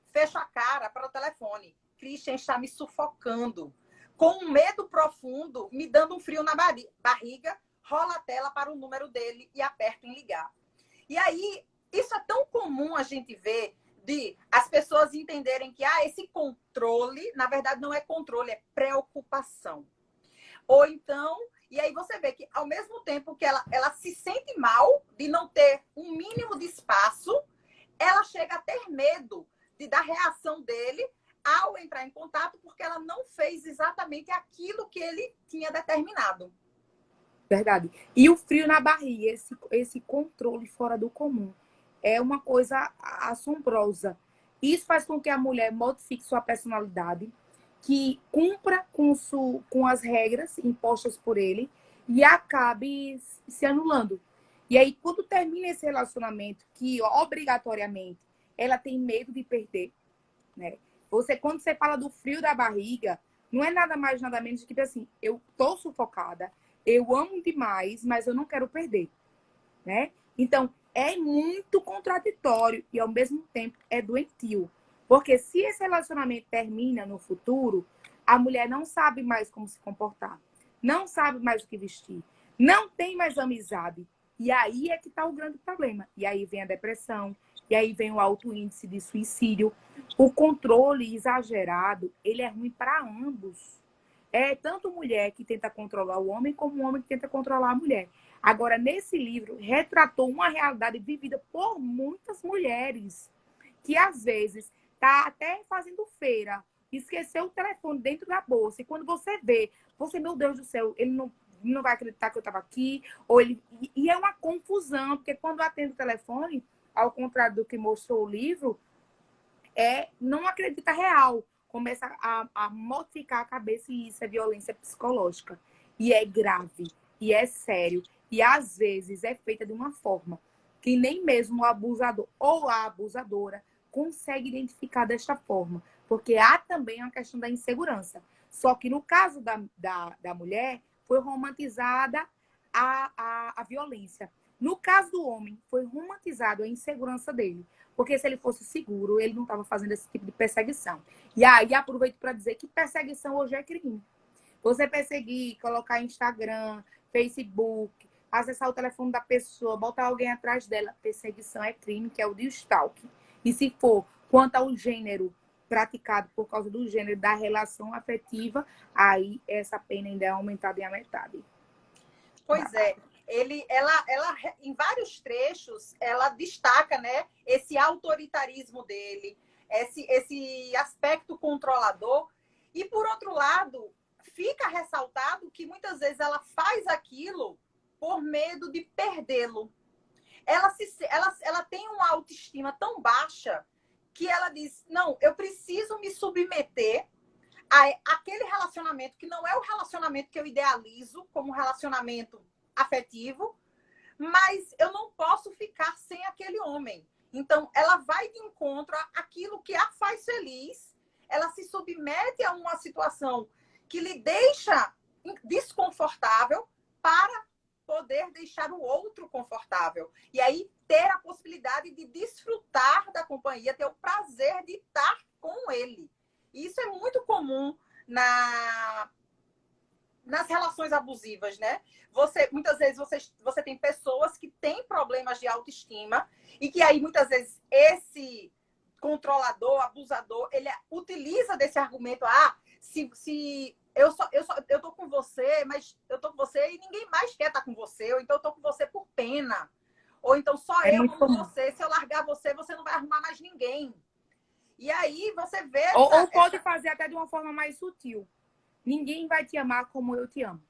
Fecho a cara para o telefone. Christian está me sufocando. Com um medo profundo, me dando um frio na barriga, rola a tela para o número dele e aperto em ligar. E aí, isso é tão comum a gente ver, de as pessoas entenderem que esse controle, na verdade, não é controle, é preocupação. Ou então, e aí você vê que ao mesmo tempo que ela se sente mal de não ter um mínimo de espaço, ela chega a ter medo da reação dele ao entrar em contato, porque ela não fez exatamente aquilo que ele tinha determinado. Verdade. E o frio na barriga, esse controle fora do comum, é uma coisa assombrosa. Isso faz com que a mulher modifique sua personalidade, que cumpra com as regras impostas por ele e acabe se anulando. E aí, quando termina esse relacionamento, que obrigatoriamente ela tem medo de perder, né? Quando você fala do frio da barriga, não é nada mais, nada menos do que assim: eu tô sufocada, eu amo demais, mas eu não quero perder, né? Então, é muito contraditório e, ao mesmo tempo, é doentio. Porque se esse relacionamento termina no futuro, a mulher não sabe mais como se comportar, não sabe mais o que vestir, não tem mais amizade. E aí é que está o grande problema. E aí vem a depressão, e aí vem o alto índice de suicídio. O controle exagerado, ele é ruim para ambos. É tanto mulher que tenta controlar o homem, como o homem que tenta controlar a mulher. Agora, nesse livro, retratou uma realidade vivida por muitas mulheres, que às vezes tá até fazendo feira, esqueceu o telefone dentro da bolsa, e quando você vê, meu Deus do céu, ele não vai acreditar que eu estava aqui, e é uma confusão, porque quando atende o telefone, ao contrário do que mostrou o livro, não acredita real, começa a modificar a cabeça, e isso é violência psicológica. E é grave, e é sério, e às vezes é feita de uma forma que nem mesmo o abusador ou a abusadora consegue identificar desta forma, porque há também uma questão da insegurança. Só que no caso da mulher, foi romantizada a violência. No caso do homem, foi romantizado a insegurança dele. Porque se ele fosse seguro, ele não estava fazendo esse tipo de perseguição. E aí aproveito para dizer que perseguição hoje é crime. Você perseguir, colocar Instagram, Facebook, acessar o telefone da pessoa, botar alguém atrás dela, perseguição é crime, que é o de stalking. E se for quanto ao gênero praticado por causa do gênero da relação afetiva, aí essa pena ainda é aumentada à metade. Pois é. Ela, em vários trechos, ela destaca, né, esse autoritarismo dele, esse aspecto controlador. E, por outro lado, fica ressaltado que muitas vezes ela faz aquilo por medo de perdê-lo. Ela tem uma autoestima tão baixa que ela diz, não, eu preciso me submeter àquele relacionamento que não é o relacionamento que eu idealizo como um relacionamento afetivo, mas eu não posso ficar sem aquele homem. Então, ela vai de encontro àquilo que a faz feliz, ela se submete a uma situação que lhe deixa desconfortável para poder deixar o outro confortável. E aí ter a possibilidade de desfrutar da companhia, ter o prazer de estar com ele. E isso é muito comum nas relações abusivas, né? Muitas vezes você tem pessoas que têm problemas de autoestima e que aí muitas vezes esse controlador, abusador, ele utiliza desse argumento, se eu tô com você, mas eu tô com você e ninguém mais quer estar com você, ou então eu tô com você por pena, ou então só eu amo você, se eu largar você, você não vai arrumar mais ninguém. E aí você vê... Ou pode fazer até de uma forma mais sutil. Ninguém vai te amar como eu te amo.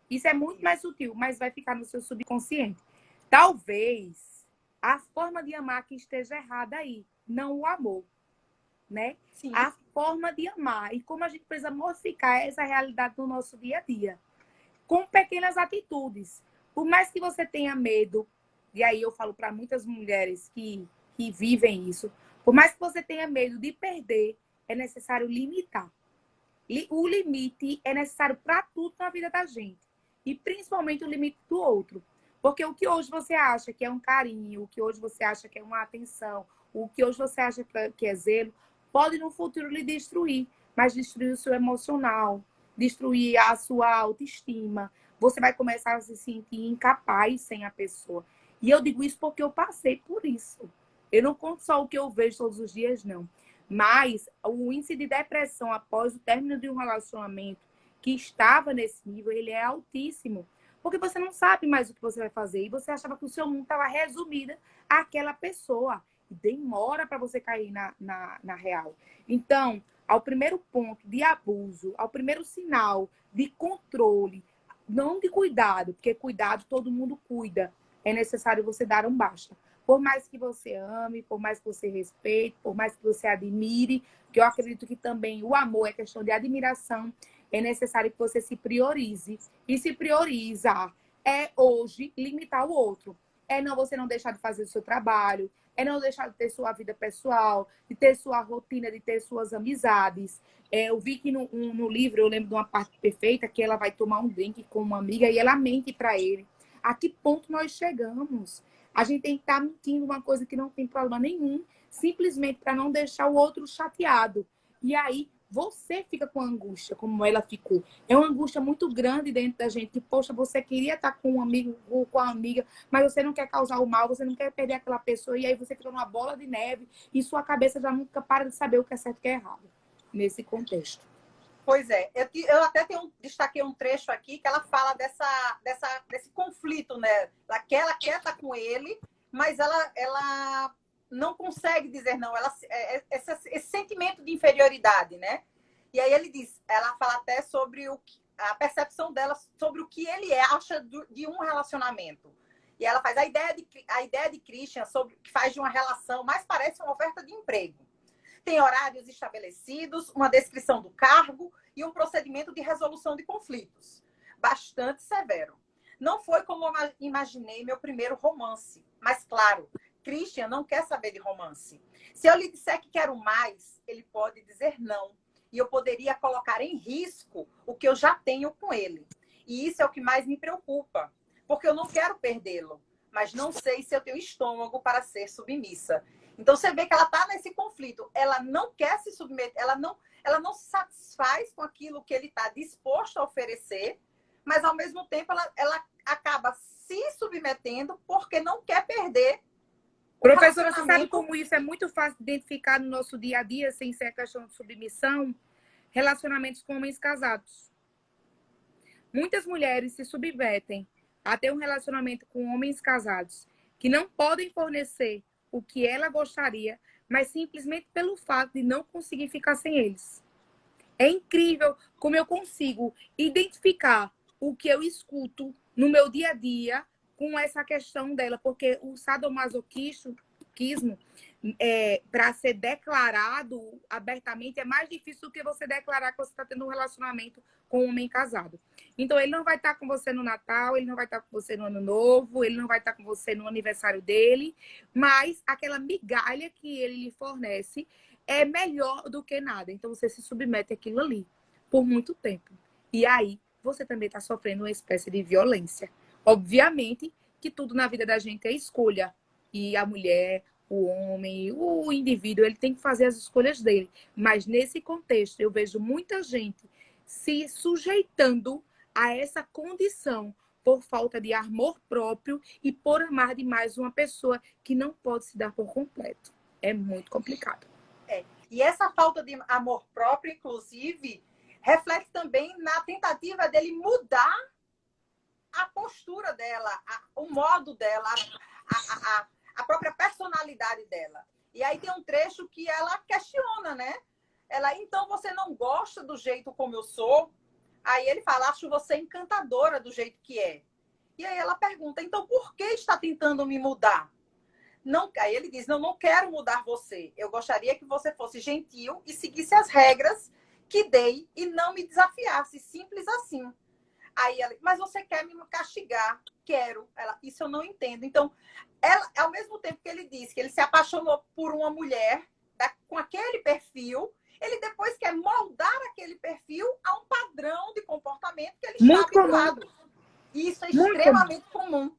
Isso é muito mais sutil, mas vai ficar no seu subconsciente. Talvez a forma de amar que esteja errada aí, não o amor, né? Sim. A forma de amar e como a gente precisa modificar essa realidade do nosso dia a dia. Com pequenas atitudes. Por mais que você tenha medo, e aí eu falo para muitas mulheres que vivem isso, por mais que você tenha medo de perder, é necessário limitar. O limite é necessário para tudo na vida da gente. E principalmente o limite do outro. Porque o que hoje você acha que é um carinho, o que hoje você acha que é uma atenção, o que hoje você acha que é zelo, pode no futuro lhe destruir. Mas destruir o seu emocional, destruir a sua autoestima. Você vai começar a se sentir incapaz sem a pessoa. E eu digo isso porque eu passei por isso. Eu não conto só o que eu vejo todos os dias, não. Mas o índice de depressão após o término de um relacionamento que estava nesse nível, ele é altíssimo. Porque você não sabe mais o que você vai fazer. E você achava que o seu mundo estava resumido àquela pessoa. E demora para você cair na real. Então, ao primeiro ponto de abuso, ao primeiro sinal de controle, não de cuidado, porque cuidado todo mundo cuida, é necessário você dar um basta. Por mais que você ame, por mais que você respeite, por mais que você admire, que eu acredito que também o amor é questão de admiração, é necessário que você se priorize. E se priorizar é hoje limitar o outro. É você não deixar de fazer o seu trabalho, é não deixar de ter sua vida pessoal, de ter sua rotina, de ter suas amizades. Eu vi que no livro, eu lembro de uma parte perfeita, que ela vai tomar um drink com uma amiga e ela mente para ele. A que ponto nós chegamos? A gente tem que estar mentindo uma coisa que não tem problema nenhum, simplesmente para não deixar o outro chateado. E aí, você fica com angústia, como ela ficou. É uma angústia muito grande dentro da gente, que, poxa, você queria estar com um amigo ou com a amiga, mas você não quer causar o mal, você não quer perder aquela pessoa, e aí você fica numa bola de neve, e sua cabeça já nunca para de saber o que é certo e o que é errado, nesse contexto. Pois é, eu até destaquei um trecho aqui que ela fala desse conflito, né? Ela quer estar com ele, mas ela não consegue dizer não. Esse sentimento de inferioridade, né? E aí ela fala até sobre a percepção dela sobre o que ele acha de um relacionamento. E ela faz a ideia de Christian sobre que faz de uma relação, mais parece uma oferta de emprego. Tem horários estabelecidos, uma descrição do cargo e um procedimento de resolução de conflitos. Bastante severo. Não foi como eu imaginei meu primeiro romance. Mas, claro, Christian não quer saber de romance. Se eu lhe disser que quero mais, ele pode dizer não. E eu poderia colocar em risco o que eu já tenho com ele. E isso é o que mais me preocupa. Porque eu não quero perdê-lo. Mas não sei se eu tenho estômago para ser submissa. Então, você vê que ela está nesse conflito. Ela não quer se submeter, ela não se satisfaz com aquilo que ele está disposto a oferecer, mas, ao mesmo tempo, ela acaba se submetendo porque não quer perder O Professora, você sabe relacionamento... como isso é muito fácil de identificar no nosso dia a dia, sem ser a questão de submissão? Relacionamentos com homens casados. Muitas mulheres se submetem a ter um relacionamento com homens casados que não podem fornecer o que ela gostaria, mas simplesmente pelo fato de não conseguir ficar sem eles. É incrível como eu consigo identificar o que eu escuto no meu dia a dia com essa questão dela, porque o sadomasoquismo, para ser declarado abertamente, é mais difícil do que você declarar que você está tendo um relacionamento com um homem casado. Então, ele não vai estar com você no Natal, ele não vai estar com você no Ano Novo, ele não vai estar com você no aniversário dele, mas aquela migalha que ele lhe fornece é melhor do que nada. Então, você se submete àquilo ali por muito tempo. E aí, você também está sofrendo uma espécie de violência. Obviamente que tudo na vida da gente é escolha. E a mulher, o homem, o indivíduo, ele tem que fazer as escolhas dele. Mas nesse contexto, eu vejo muita gente se sujeitando a essa condição por falta de amor próprio e por amar demais uma pessoa que não pode se dar por completo. É muito complicado. E essa falta de amor próprio, inclusive, reflete também na tentativa dele mudar a postura dela, o modo dela, a própria personalidade dela. E aí tem um trecho que ela questiona, né? Ela, então você não gosta do jeito como eu sou? Aí ele fala, acho você encantadora do jeito que é. E aí ela pergunta, então por que está tentando me mudar? Não, aí ele diz, não quero mudar você. Eu gostaria que você fosse gentil e seguisse as regras que dei e não me desafiasse. Simples assim. Aí ela, mas você quer me castigar? Quero. Ela, isso eu não entendo. Então, ela, ao mesmo tempo que ele disse que ele se apaixonou por uma mulher com aquele perfil, ele depois quer moldar aquele perfil a um padrão de comportamento que ele está habituado. E isso é extremamente comum.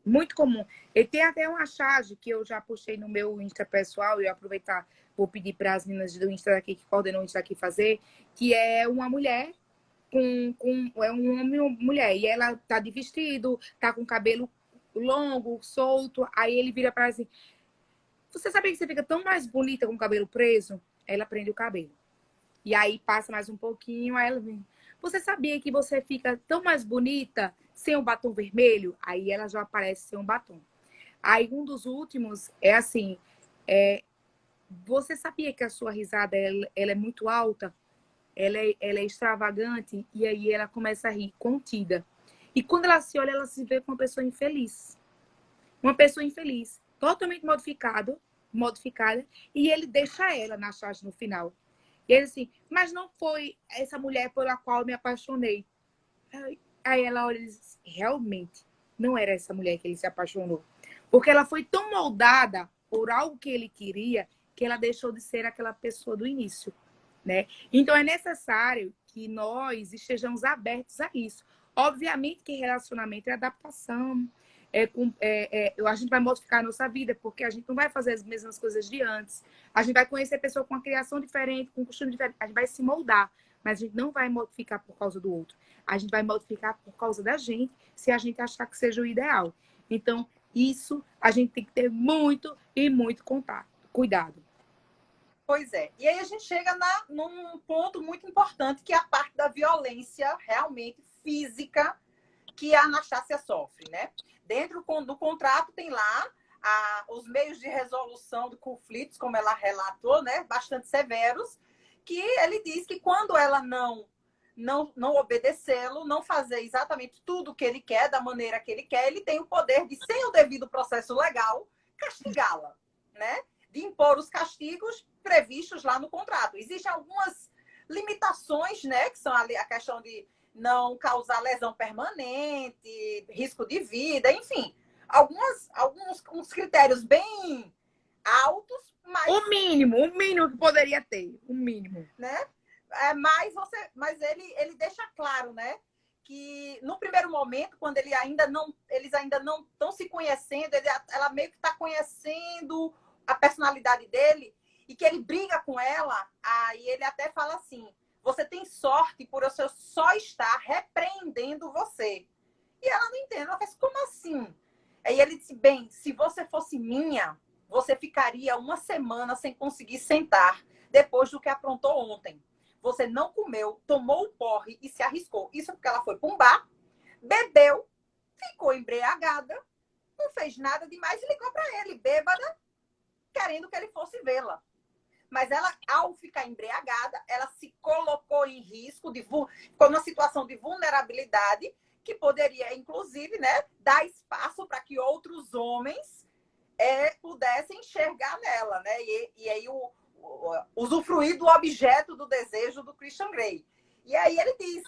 Muito comum. E tem até uma charge que eu já puxei no meu Insta pessoal, e eu aproveitar, vou pedir para as meninas do Insta daqui, que coordenam o Insta aqui fazer, que é uma mulher é um homem e uma mulher, e ela tá de vestido, tá com cabelo longo, solto, aí ele vira para ela assim, você sabia que você fica tão mais bonita com o cabelo preso? Aí ela prende o cabelo. E aí passa mais um pouquinho, aí ela vem, você sabia que você fica tão mais bonita sem o batom vermelho? Aí ela já aparece sem um batom. Aí um dos últimos é assim, você sabia que a sua risada ela é muito alta? Ela é extravagante? E aí ela começa a rir, contida. E quando ela se olha, ela se vê com uma pessoa infeliz. Uma pessoa infeliz, totalmente modificada, e ele deixa ela na charge no final. E ele assim, mas não foi essa mulher pela qual eu me apaixonei. Aí ela olha e diz, realmente, não era essa mulher que ele se apaixonou. Porque ela foi tão moldada por algo que ele queria, que ela deixou de ser aquela pessoa do início, né? Então é necessário que nós estejamos abertos a isso. Obviamente que relacionamento é adaptação, a gente vai modificar a nossa vida, porque a gente não vai fazer as mesmas coisas de antes. A gente vai conhecer a pessoa com uma criação diferente, com um costume diferente. A gente vai se moldar, mas a gente não vai modificar por causa do outro. A gente vai modificar por causa da gente, se a gente achar que seja o ideal. Então, isso a gente tem que ter muito e muito cuidado. Pois é. E aí a gente chega num ponto muito importante, que é a parte da violência realmente física que a Anastácia sofre, né? Dentro do contrato tem lá os meios de resolução de conflitos, como ela relatou, né? Bastante severos, que ele diz que quando ela não obedecê-lo, não fazer exatamente tudo o que ele quer, da maneira que ele quer, ele tem o poder de, sem o devido processo legal, castigá-la, né? De impor os castigos previstos lá no contrato. Existem algumas limitações, né? Que são ali a questão de não causar lesão permanente, risco de vida, enfim. Alguns critérios bem altos, mas... O mínimo que poderia ter, o mínimo. Né? Mas ele deixa claro, né? Que no primeiro momento, quando eles ainda não estão se conhecendo, ela meio que está conhecendo a personalidade dele, e que ele briga com ela, aí ele até fala assim, você tem sorte por eu só estar repreendendo você. E ela não entende, ela faz, como assim? Aí ele disse, bem, se você fosse minha, você ficaria uma semana sem conseguir sentar depois do que aprontou ontem. Você não comeu, tomou o porre e se arriscou. Isso porque ela foi para um bar, bebeu, ficou embriagada, não fez nada demais e ligou para ele, bêbada, querendo que ele fosse vê-la. Mas ela, ao ficar embriagada, ela se colocou em risco, ficou numa situação de vulnerabilidade que poderia, inclusive, né, dar espaço para que outros homens pudessem enxergar nela, né? E aí usufruir do objeto do desejo do Christian Grey. E aí ele diz,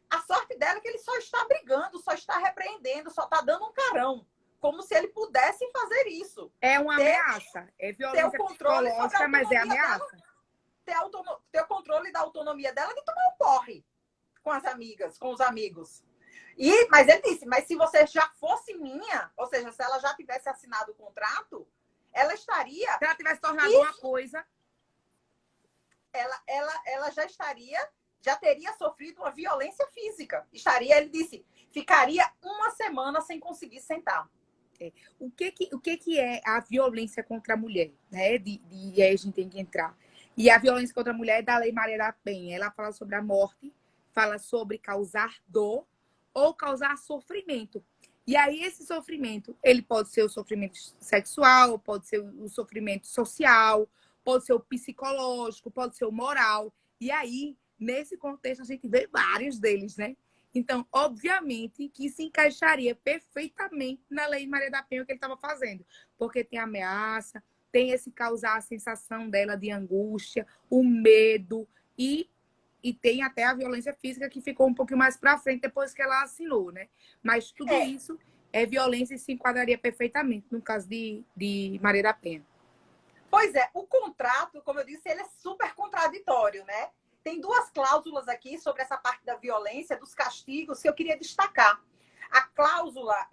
a sorte dela é que ele só está brigando, só está repreendendo, só está dando um carão. Como se ele pudesse fazer isso. É uma ameaça. É violência psicológica, mas é ameaça. Ter o controle da autonomia dela de tomar um porre com as amigas, com os amigos. Mas ele disse, mas se você já fosse minha, ou seja, se ela já tivesse assinado o contrato, ela estaria... Se ela tivesse tornado uma coisa... Ela já teria sofrido uma violência física. Ele disse, ficaria uma semana sem conseguir sentar. O que é a violência contra a mulher? Né? E aí a gente tem que entrar. E a violência contra a mulher é da Lei Maria da Penha. Ela fala sobre a morte, fala sobre causar dor ou causar sofrimento. E aí esse sofrimento, ele pode ser o sofrimento sexual, pode ser o sofrimento social, pode ser o psicológico, pode ser o moral. E aí, nesse contexto, a gente vê vários deles, né? Então, obviamente, que se encaixaria perfeitamente na Lei Maria da Penha o que ele estava fazendo. Porque tem ameaça, tem esse causar a sensação dela de angústia, o medo e tem até a violência física que ficou um pouquinho mais para frente depois que ela assinou, né? Mas tudo isso é violência e se enquadraria perfeitamente no caso de Maria da Penha. Pois é, o contrato, como eu disse, ele é super contraditório, né? Tem duas cláusulas aqui sobre essa parte da violência, dos castigos, que eu queria destacar. A cláusula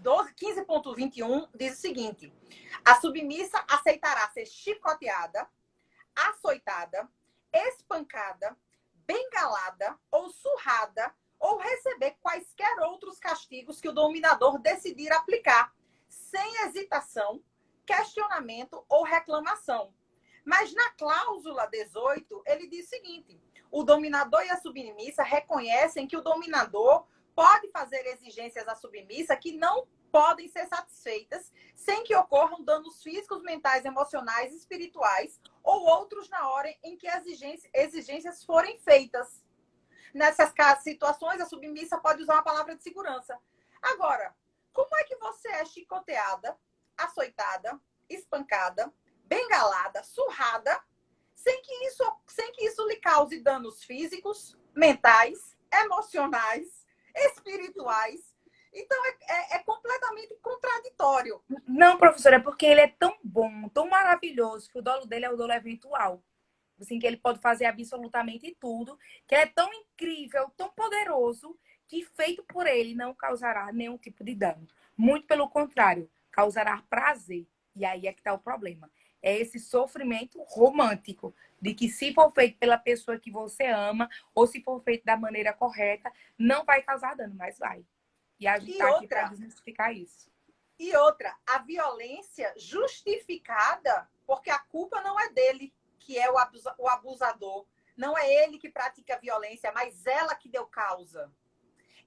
15.21 diz o seguinte: a submissa aceitará ser chicoteada, açoitada, espancada, bengalada ou surrada ou receber quaisquer outros castigos que o dominador decidir aplicar, sem hesitação, questionamento ou reclamação. Mas na cláusula 18, ele diz o seguinte: o dominador e a submissa reconhecem que o dominador pode fazer exigências à submissa que não podem ser satisfeitas sem que ocorram danos físicos, mentais, emocionais, espirituais ou outros na hora em que as exigências forem feitas. Nessas situações, a submissa pode usar uma palavra de segurança. Agora, como é que você é chicoteada, açoitada, espancada, bengalada, surrada, sem que isso lhe cause danos físicos, mentais, emocionais, espirituais? Então, é completamente contraditório. Não, professora, é porque ele é tão bom, tão maravilhoso, que o dolo dele é o dolo eventual. Assim, que ele pode fazer absolutamente tudo, que ele é tão incrível, tão poderoso, que feito por ele não causará nenhum tipo de dano. Muito pelo contrário, causará prazer. E aí é que está o problema. É esse sofrimento romântico, de que se for feito pela pessoa que você ama, ou se for feito da maneira correta, não vai causar dano, mas vai. E a gente está aqui para desmistificar isso. E outra, a violência justificada, porque a culpa não é dele, que é o abusador. Não é ele que pratica a violência, mas ela que deu causa.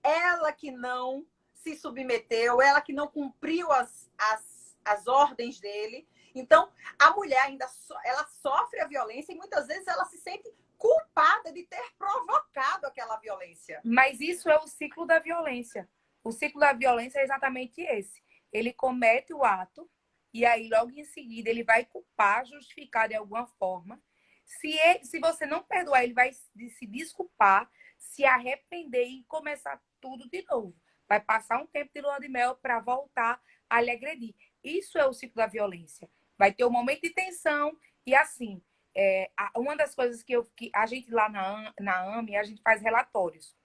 Ela que não se submeteu, ela que não cumpriu as ordens dele. Então, a mulher ainda ela sofre a violência e muitas vezes ela se sente culpada de ter provocado aquela violência. Mas isso é o ciclo da violência. O ciclo da violência é exatamente esse. Ele comete o ato e aí logo em seguida ele vai culpar, justificar de alguma forma. Se você não perdoar, ele vai se desculpar, se arrepender e começar tudo de novo. Vai passar um tempo de lua de mel para voltar a lhe agredir. Isso é o ciclo da violência. Vai ter um momento de tensão e assim, uma das coisas que a gente lá na AME, a gente faz relatórios.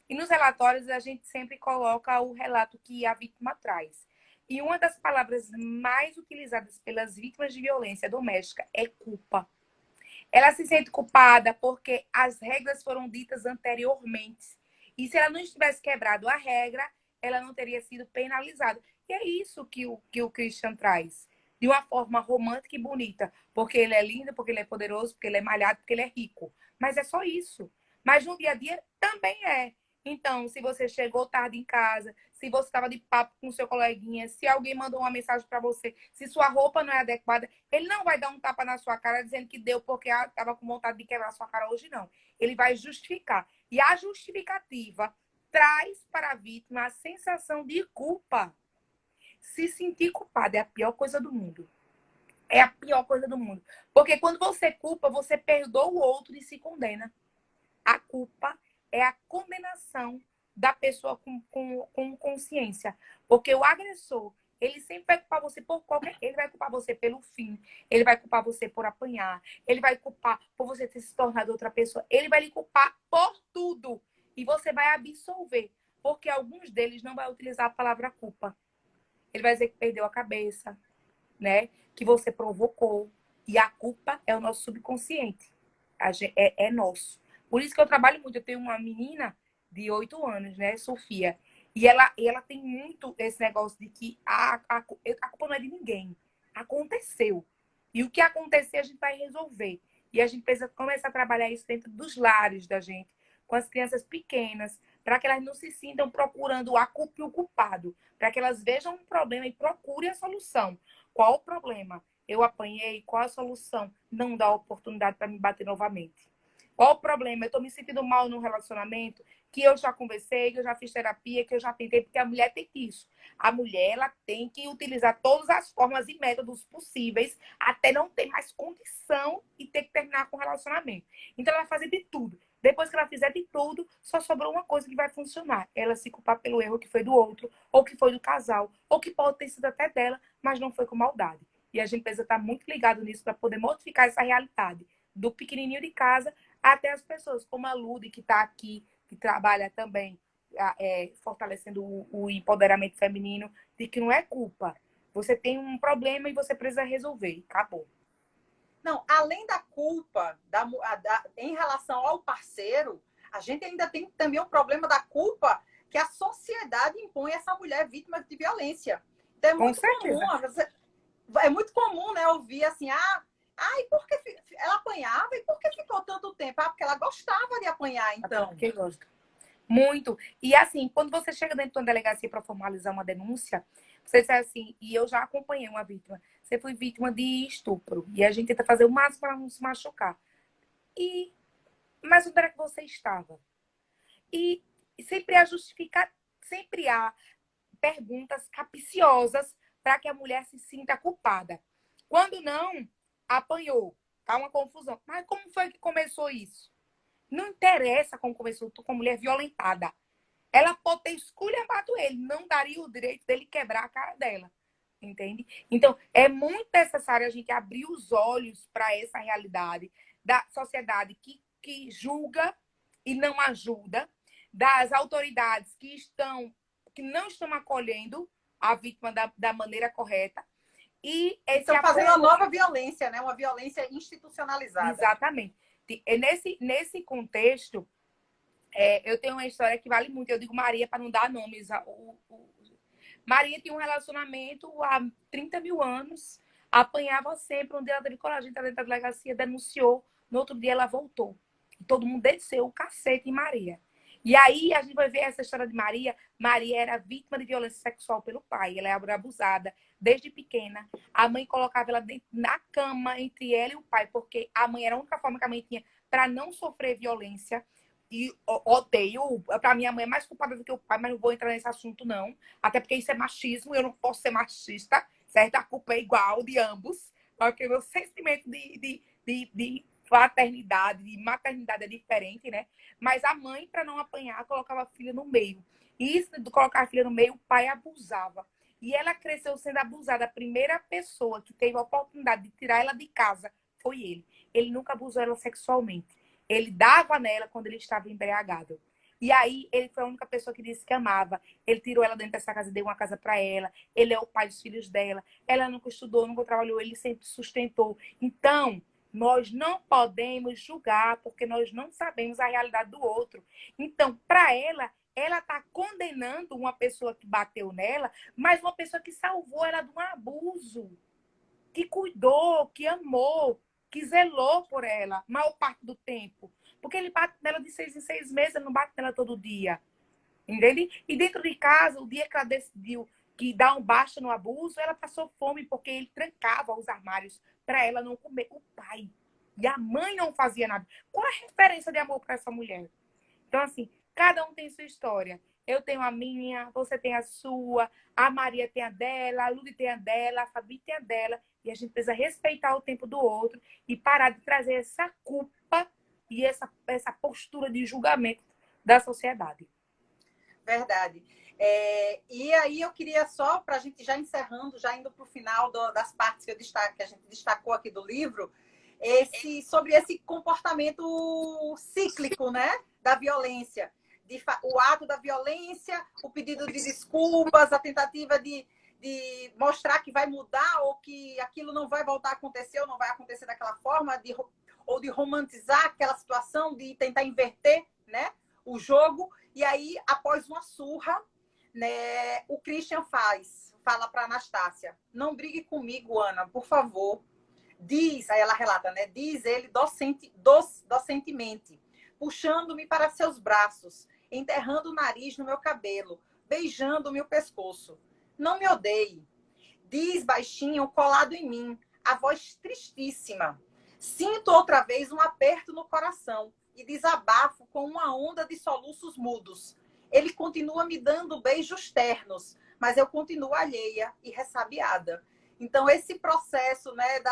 E nos relatórios a gente sempre coloca o relato que a vítima traz. E uma das palavras mais utilizadas pelas vítimas de violência doméstica é culpa. Ela se sente culpada porque as regras foram ditas anteriormente. E se ela não tivesse quebrado a regra, ela não teria sido penalizada. E é isso que o Christian traz. De uma forma romântica e bonita. Porque ele é lindo, porque ele é poderoso, porque ele é malhado, porque ele é rico. Mas é só isso. Mas no dia a dia também é. Então, se você chegou tarde em casa, se você estava de papo com seu coleguinha, se alguém mandou uma mensagem para você, se sua roupa não é adequada, ele não vai dar um tapa na sua cara dizendo que deu porque estava com vontade de quebrar sua cara hoje, não. Ele vai justificar. E a justificativa traz para a vítima a sensação de culpa. Se sentir culpada é a pior coisa do mundo. É a pior coisa do mundo. Porque quando você culpa, você perdoa o outro e se condena. A culpa é a condenação da pessoa com consciência. Porque o agressor, ele sempre vai culpar você por qualquer... Ele vai culpar você pelo fim. Ele vai culpar você por apanhar. Ele vai culpar por você ter se tornado outra pessoa. Ele vai lhe culpar por tudo. E você vai absolver. Porque alguns deles não vão utilizar a palavra culpa. Ele vai dizer que perdeu a cabeça, né? Que você provocou. E a culpa é o nosso subconsciente. É nosso. Por isso que eu trabalho muito. Eu tenho uma menina de 8 anos, né? Sofia. E ela tem muito esse negócio de que a culpa não é de ninguém. Aconteceu. E o que acontecer, a gente vai resolver. E a gente precisa começar a trabalhar isso dentro dos lares da gente, com as crianças pequenas, para que elas não se sintam procurando a culpa e o culpado, para que elas vejam um problema e procurem a solução. Qual o problema? Eu apanhei, qual a solução? Não dá oportunidade para me bater novamente. Qual o problema? Eu estou me sentindo mal no relacionamento, que eu já conversei, que eu já fiz terapia, que eu já tentei, porque a mulher tem isso. A mulher, ela tem que utilizar todas as formas e métodos possíveis até não ter mais condição e ter que terminar com o relacionamento. Então, ela vai fazer de tudo. Depois que ela fizer de tudo, só sobrou uma coisa que vai funcionar. Ela se culpar pelo erro que foi do outro, ou que foi do casal, ou que pode ter sido até dela, mas não foi com maldade. E a gente precisa estar muito ligado nisso para poder modificar essa realidade. Do pequenininho de casa até as pessoas, como a Lude, que está aqui, que trabalha também fortalecendo o empoderamento feminino, de que não é culpa. Você tem um problema e você precisa resolver. Acabou. Não, além da culpa em relação ao parceiro, a gente ainda tem também o problema da culpa que a sociedade impõe a essa mulher vítima de violência. Então é muito comum, muito comum, né, ouvir assim, e por que ela apanhava e por que ficou tanto tempo? Porque ela gostava de apanhar, então. Porque gosta. Muito. E assim, quando você chega dentro de uma delegacia para formalizar uma denúncia, você diz assim, e eu já acompanhei uma vítima, você foi vítima de estupro, e a gente tenta fazer o máximo para não se machucar. Mas onde era que você estava? E sempre sempre há perguntas capciosas para que a mulher se sinta culpada. Quando não, apanhou. Tá uma confusão. Mas como foi que começou isso? Não interessa como começou, tô com a mulher violentada. Ela pode ter esculhambado ele, não daria o direito dele quebrar a cara dela. Entende? Então, é muito necessário a gente abrir os olhos para essa realidade da sociedade que julga e não ajuda, das autoridades que não estão acolhendo a vítima da maneira correta. E estão fazendo uma nova violência, né? Uma violência institucionalizada. Exatamente. Nesse contexto, eu tenho uma história que vale muito. Eu digo Maria para não dar nomes. Maria tinha um relacionamento há 30 mil anos, apanhava sempre. Um dia ela teve coragem de entrar dentro da delegacia, denunciou. No outro dia ela voltou. E todo mundo desceu o cacete em Maria. E aí a gente vai ver essa história de Maria. Maria era vítima de violência sexual pelo pai. Ela era abusada desde pequena. A mãe colocava ela na cama entre ela e o pai, porque a mãe era a única forma que a mãe tinha para não sofrer violência. E odeio, para mim a mãe é mais culpada do que o pai, mas não vou entrar nesse assunto não. Até porque isso é machismo, eu não posso ser machista, certo? A culpa é igual de ambos, porque o meu sentimento de paternidade, de maternidade é diferente, né? Mas a mãe, para não apanhar, colocava a filha no meio. E isso de colocar a filha no meio, o pai abusava. E ela cresceu sendo abusada. A primeira pessoa que teve a oportunidade de tirar ela de casa foi ele. Ele nunca abusou ela sexualmente. Ele dava nela quando ele estava embriagado. E aí, ele foi a única pessoa que disse que amava. Ele tirou ela dentro dessa casa, deu uma casa para ela. Ele é o pai dos filhos dela. Ela nunca estudou, nunca trabalhou. Ele sempre sustentou. Então, nós não podemos julgar, porque nós não sabemos a realidade do outro. Então, para ela, ela está condenando uma pessoa que bateu nela, mas uma pessoa que salvou ela de um abuso, que cuidou, que amou, que zelou por ela, maior parte do tempo. Porque ele bate nela de 6 em 6 meses, ele não bate nela todo dia. Entende? E dentro de casa, o dia que ela decidiu que dar um basta no abuso, ela passou fome porque ele trancava os armários para ela não comer. O pai e a mãe não fazia nada. Qual a referência de amor para essa mulher? Então, assim, cada um tem sua história. Eu tenho a minha, você tem a sua, a Maria tem a dela, a Ludi tem a dela, a Fabi tem a dela. E a gente precisa respeitar o tempo do outro e parar de trazer essa culpa e essa postura de julgamento da sociedade. Verdade. E aí eu queria só, para a gente já encerrando, já indo para o final das partes que a gente destacou aqui do livro, sobre esse comportamento cíclico, né, da violência. O ato da violência, o pedido de desculpas, a tentativa de mostrar que vai mudar ou que aquilo não vai voltar a acontecer ou não vai acontecer daquela forma, ou de romantizar aquela situação, de tentar inverter, né, o jogo. E aí, após uma surra, né, o Christian fala para Anastácia: não brigue comigo, Ana, por favor. Diz, aí ela relata, né? Diz ele docentemente, puxando-me para seus braços, enterrando o nariz no meu cabelo, beijando-me o pescoço. Não me odeie. Diz baixinho, colado em mim, a voz tristíssima. Sinto outra vez um aperto no coração e desabafo com uma onda de soluços mudos. Ele continua me dando beijos ternos, mas eu continuo alheia e ressabiada. Então, esse processo, né,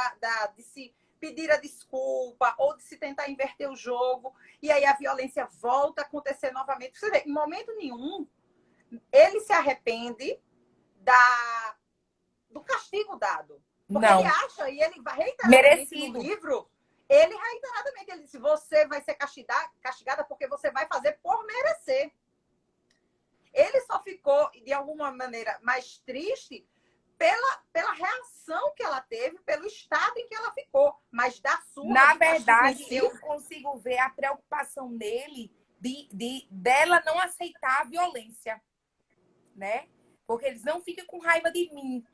de se pedir a desculpa ou de se tentar inverter o jogo, e aí a violência volta a acontecer novamente. Você vê, em momento nenhum, ele se arrepende do castigo dado. Porque Não. ele acha, e ele vai reiteradamente Merecido. no livro, ele reiteradamente ele diz: você vai ser castigada porque você vai fazer por merecer. Ele só ficou, de alguma maneira, mais triste pela reação que ela teve, pelo estado em que ela ficou. Mas da sua... Na verdade, eu consigo ver a preocupação dele dela não aceitar a violência, né? Porque eles não ficam com raiva de mim.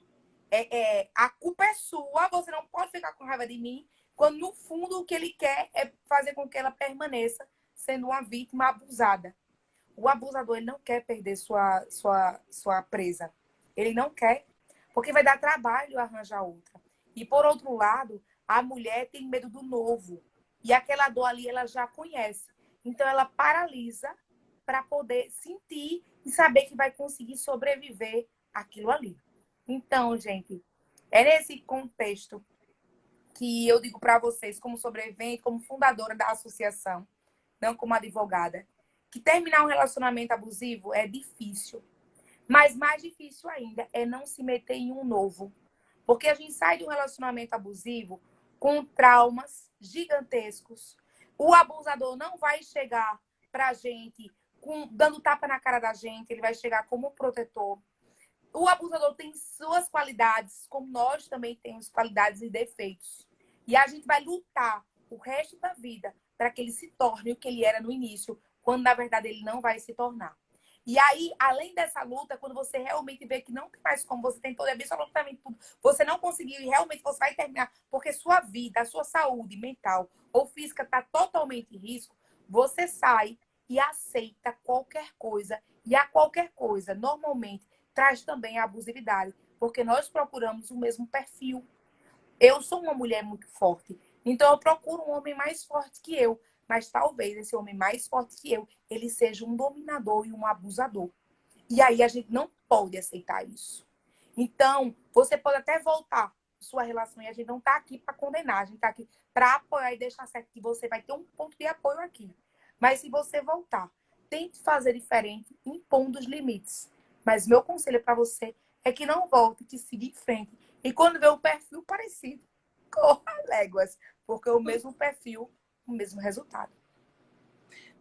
A culpa é sua, você não pode ficar com raiva de mim, quando no fundo o que ele quer é fazer com que ela permaneça sendo uma vítima abusada. O abusador, ele não quer perder sua presa. Ele não quer, porque vai dar trabalho arranjar outra. E por outro lado, a mulher tem medo do novo. E aquela dor ali ela já conhece. Então ela paralisa para poder sentir e saber que vai conseguir sobreviver àquilo ali. Então, gente, é nesse contexto que eu digo para vocês, como sobrevivente, como fundadora da associação, não como advogada, que terminar um relacionamento abusivo é difícil. Mas mais difícil ainda é não se meter em um novo. Porque a gente sai de um relacionamento abusivo com traumas gigantescos. O abusador não vai chegar pra gente dando tapa na cara da gente, ele vai chegar como protetor. O abusador tem suas qualidades, como nós também temos qualidades e defeitos. E a gente vai lutar o resto da vida para que ele se torne o que ele era no início, quando na verdade ele não vai se tornar. E aí, além dessa luta, quando você realmente vê que não tem mais como, você tentou absolutamente tudo, você não conseguiu e realmente você vai terminar, porque sua vida, a sua saúde mental ou física está totalmente em risco, você sai e aceita qualquer coisa. E a qualquer coisa, normalmente, traz também a abusividade, porque nós procuramos o mesmo perfil. Eu sou uma mulher muito forte, então eu procuro um homem mais forte que eu. Mas talvez esse homem mais forte que eu, ele seja um dominador e um abusador. E aí a gente não pode aceitar isso. Então, você pode até voltar sua relação e a gente não está aqui para condenar, a gente está aqui para apoiar e deixar certo que você vai ter um ponto de apoio aqui. Mas se você voltar, tente fazer diferente, impondo os limites. Mas meu conselho para você é que não volte, que siga em frente. E quando vê um perfil parecido, corra léguas, porque o mesmo perfil, o mesmo resultado.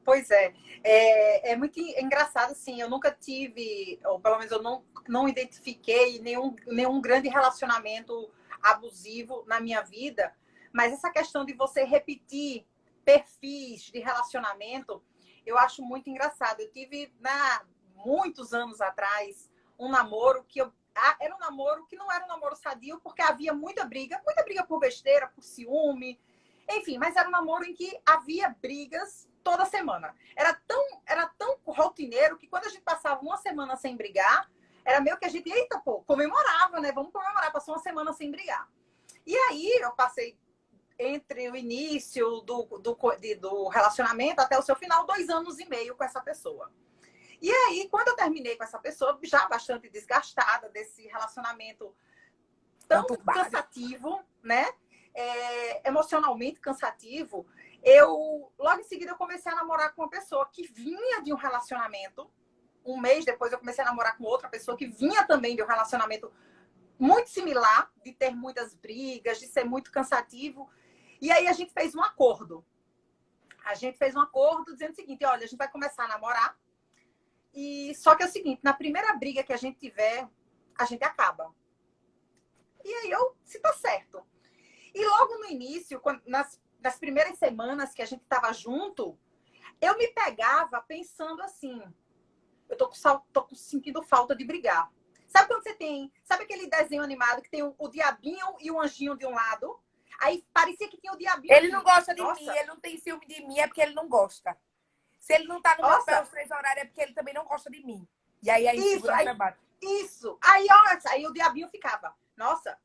Pois é muito engraçado, assim, eu nunca tive, ou pelo menos eu não identifiquei nenhum grande relacionamento abusivo na minha vida, mas essa questão de você repetir perfis de relacionamento, eu acho muito engraçado. Eu tive, muitos anos atrás, um namoro que era um namoro que não era um namoro sadio, porque havia muita briga por besteira, por ciúme, enfim, mas era um namoro em que havia brigas toda semana. Era tão rotineiro que quando a gente passava uma semana sem brigar, era meio que a gente, eita, pô, comemorava, né? Vamos comemorar, passou uma semana sem brigar. E aí eu passei entre o início do relacionamento até o seu final, 2 anos e meio com essa pessoa. E aí, quando eu terminei com essa pessoa, já bastante desgastada desse relacionamento tão cansativo, né? Emocionalmente cansativo, logo em seguida, eu comecei a namorar com uma pessoa que vinha de um relacionamento. Um mês depois, eu comecei a namorar com outra pessoa que vinha também de um relacionamento muito similar, de ter muitas brigas, de ser muito cansativo. E aí, a gente fez um acordo. A gente fez um acordo dizendo o seguinte, olha, a gente vai começar a namorar. E só que é o seguinte, na primeira briga que a gente tiver, a gente acaba. E aí, se tá certo. E logo no início, nas primeiras semanas que a gente estava junto, eu me pegava pensando assim, eu tô sentindo falta de brigar. Sabe quando sabe aquele desenho animado que tem o diabinho e o anjinho de um lado? Aí parecia que tinha o diabinho. Ele não gosta de mim, ele não tem ciúme de mim, é porque ele não gosta. Se ele não tá no meu pé aos 3 horários, é porque ele também não gosta de mim. E aí isso. Aí o diabinho ficava, nossa,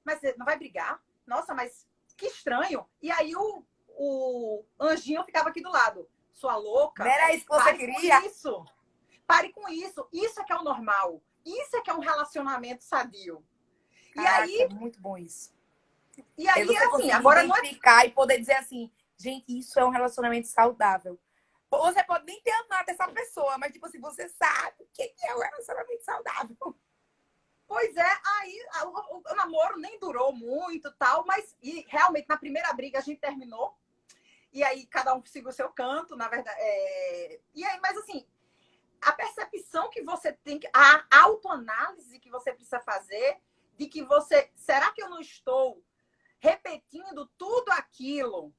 mas não vai brigar? Nossa, mas que estranho. E aí o anjinho ficava aqui do lado. Sua louca. Não era isso que você queria? Pare com isso. Isso é que é o normal. Isso é que é um relacionamento sadio. Caraca, e aí... é muito bom isso. E aí, você assim, agora identificar e poder dizer assim, gente, isso é um relacionamento saudável. Você pode nem ter amado essa pessoa, mas tipo assim, você sabe o que é um relacionamento saudável. Pois é, aí o namoro nem durou muito, tal, mas realmente na primeira briga a gente terminou. E aí cada um seguiu o seu canto, na verdade. E aí, mas assim, a percepção que você tem, a autoanálise que você precisa fazer de que será que eu não estou repetindo tudo aquilo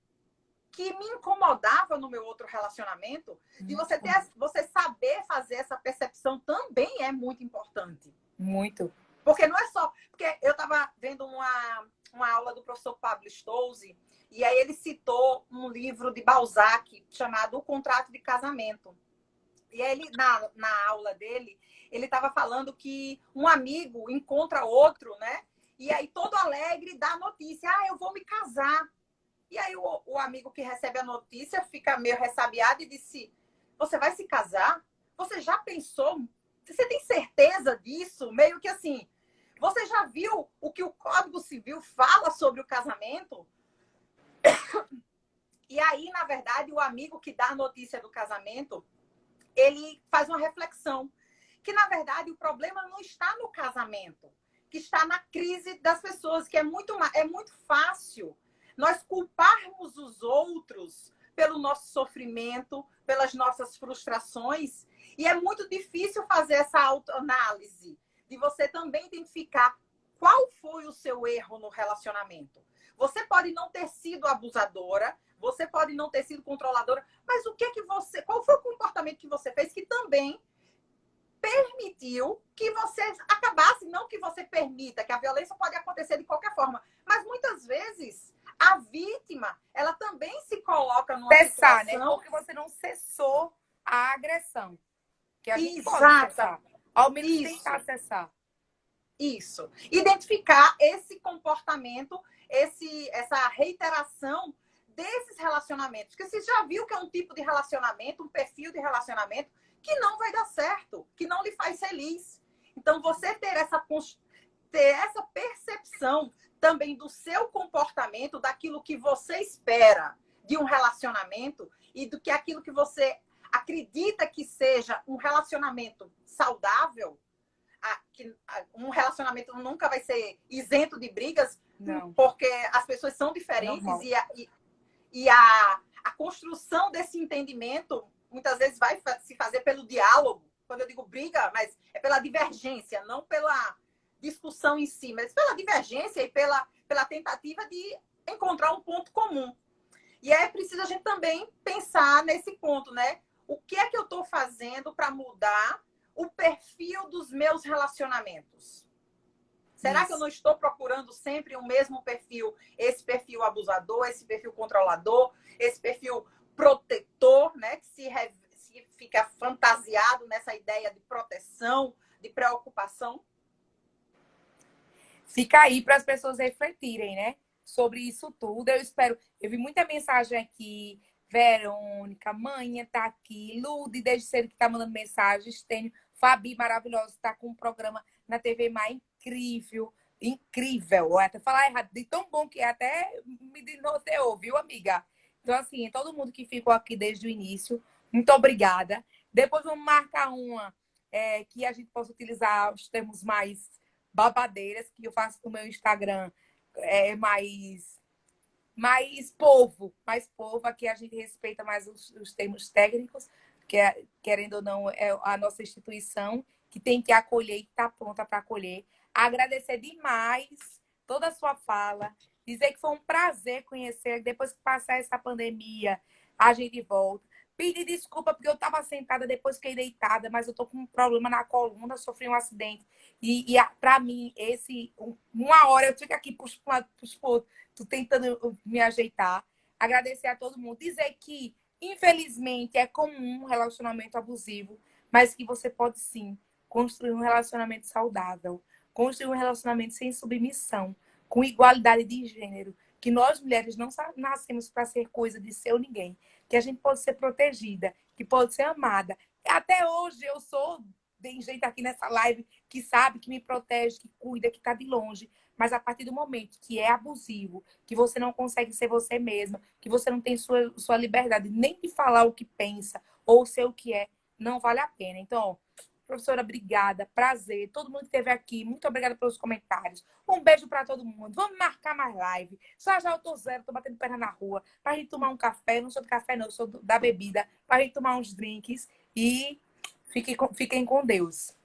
que me incomodava no meu outro relacionamento? De você saber fazer essa percepção também é muito importante. Muito. Porque não é só... Porque eu estava vendo uma aula do professor Pablo Stolze, e aí ele citou um livro de Balzac chamado O Contrato de Casamento. E aí ele, na aula dele, ele estava falando que um amigo encontra outro, né? E aí todo alegre dá a notícia, eu vou me casar. E aí o amigo que recebe a notícia fica meio ressabiado e disse, você vai se casar? Você já pensou? Você tem certeza disso? Meio que assim, você já viu o que o Código Civil fala sobre o casamento? E aí, na verdade, o amigo que dá a notícia do casamento, ele faz uma reflexão. Que, na verdade, o problema não está no casamento, que está na crise das pessoas, que é muito fácil nós culparmos os outros pelo nosso sofrimento, pelas nossas frustrações. E é muito difícil fazer essa autoanálise, de você também identificar qual foi o seu erro no relacionamento. Você pode não ter sido abusadora, você pode não ter sido controladora, mas qual foi o comportamento que você fez que também permitiu que você acabasse, não que você permita, que a violência pode acontecer de qualquer forma, mas muitas vezes a vítima, ela também se coloca numa situação... né? Porque você não cessou a agressão. Que a gente pode cessar. Ao menos tentar acessar. Isso. Identificar esse comportamento, essa reiteração desses relacionamentos. Porque você já viu que é um tipo de relacionamento, um perfil de relacionamento que não vai dar certo, que não lhe faz feliz. Então, você ter essa percepção também do seu comportamento, daquilo que você espera de um relacionamento e do que aquilo que você acredita que seja um relacionamento saudável, que um relacionamento nunca vai ser isento de brigas, não, porque as pessoas são diferentes e a construção desse entendimento muitas vezes vai se fazer pelo diálogo. Quando eu digo briga, mas é pela divergência, não pela discussão em si, mas pela divergência e pela tentativa de encontrar um ponto comum. E é preciso a gente também pensar nesse ponto, né? o que é que eu estou fazendo para mudar o perfil dos meus relacionamentos? Será que eu não estou procurando sempre o mesmo perfil? Esse perfil abusador, esse perfil controlador, esse perfil protetor, né? Que se fica fantasiado nessa ideia de proteção, de preocupação. Fica aí para as pessoas refletirem, né? Sobre isso tudo. Eu espero. Eu vi muita mensagem aqui. Verônica, Manha tá aqui. Lude, desde cedo que tá mandando mensagem. Estênio, Fabi, maravilhosa, está com um programa na TV Mais incrível. Incrível. Até falar errado, de tão bom que é, até me desnorteou, viu, amiga? Então, assim, todo mundo que ficou aqui desde o início, muito obrigada. Depois vamos marcar uma que a gente possa utilizar os termos mais babadeiras, que eu faço no meu Instagram, mais povo, aqui a gente respeita mais os termos técnicos, que querendo ou não, é a nossa instituição que tem que acolher e está pronta para acolher. Agradecer demais toda a sua fala, dizer que foi um prazer conhecer, depois que passar essa pandemia, a gente volta. Pedir desculpa porque eu estava sentada, depois fiquei deitada, mas eu tô com um problema na coluna, sofri um acidente. E para mim, uma hora eu fico aqui puxo para o outro, tô tentando me ajeitar. Agradecer a todo mundo. Dizer que, infelizmente, é comum um relacionamento abusivo, mas que você pode sim construir um relacionamento saudável, construir um relacionamento sem submissão, com igualdade de gênero, que nós mulheres não nascemos para ser coisa de ser ou ninguém, que a gente pode ser protegida, que pode ser amada. Até hoje eu sou, tem gente aqui nessa live que sabe, que me protege, que cuida, que está de longe, mas a partir do momento que é abusivo, que você não consegue ser você mesma, que você não tem sua liberdade nem de falar o que pensa ou ser o que é, não vale a pena. Então, professora, obrigada, prazer. Todo mundo que esteve aqui, muito obrigada pelos comentários. Um beijo para todo mundo. Vamos marcar mais live. Só já eu tô zero, tô batendo perna na rua, pra gente tomar um café. Eu não sou do café, não, eu sou da bebida. Pra gente tomar uns drinks e fiquem com Deus.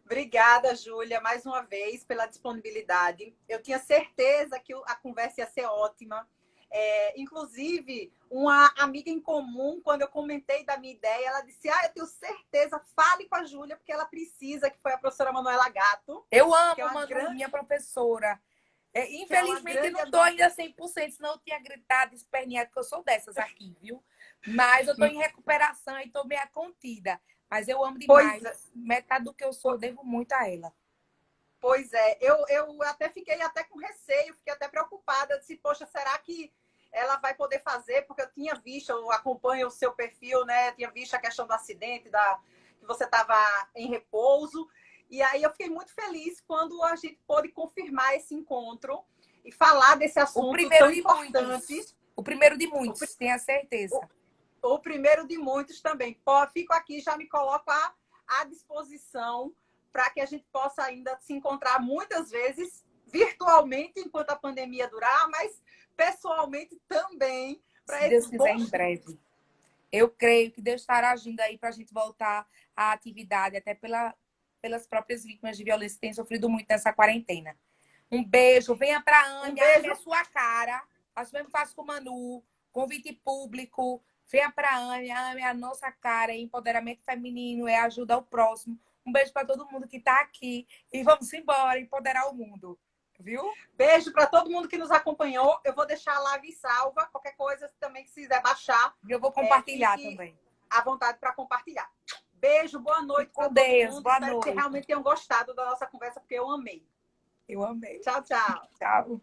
Obrigada, Júlia, mais uma vez pela disponibilidade. Eu tinha certeza que a conversa ia ser ótima. Inclusive, uma amiga em comum, quando eu comentei da minha ideia, ela disse: eu tenho certeza, fale com a Júlia, porque ela precisa, que foi a professora Manuela Gato. Eu amo, minha professora. Infelizmente, eu não estou ainda 100%, senão eu tinha gritado, esperneado, que eu sou dessas aqui, viu? Mas eu estou em recuperação e estou meio contida. Mas eu amo demais. Metade do que eu sou, eu devo muito a ela. Pois é, eu até fiquei com receio, fiquei até preocupada. Eu disse, poxa, será que ela vai poder fazer? Porque eu tinha visto, eu acompanho o seu perfil, né? Eu tinha visto a questão do acidente, que você estava em repouso. E aí eu fiquei muito feliz quando a gente pôde confirmar esse encontro e falar desse assunto tão importante. O primeiro de muitos, tenha certeza. O primeiro de muitos também. Fico aqui, já me coloco à disposição para que a gente possa ainda se encontrar muitas vezes virtualmente enquanto a pandemia durar, mas pessoalmente também. Se Deus quiser, em breve. Eu creio que Deus estará agindo aí para a gente voltar à atividade, até pelas próprias vítimas de violência que têm sofrido muito nessa quarentena. Um beijo. Venha para a Ame, ame a sua cara. Faço mesmo, faço com o Manu. Convite público. Venha para a ame a nossa cara. É empoderamento feminino, é ajuda ao próximo. Um beijo para todo mundo que está aqui. E vamos embora, empoderar o mundo. Viu? Beijo para todo mundo que nos acompanhou. Eu vou deixar a live salva. Qualquer coisa também que quiser baixar. Eu vou compartilhar também. À vontade para compartilhar. Beijo, boa noite para todo mundo. Boa noite. Que realmente tenham gostado da nossa conversa, porque eu amei. Eu amei. Tchau, tchau. Tchau.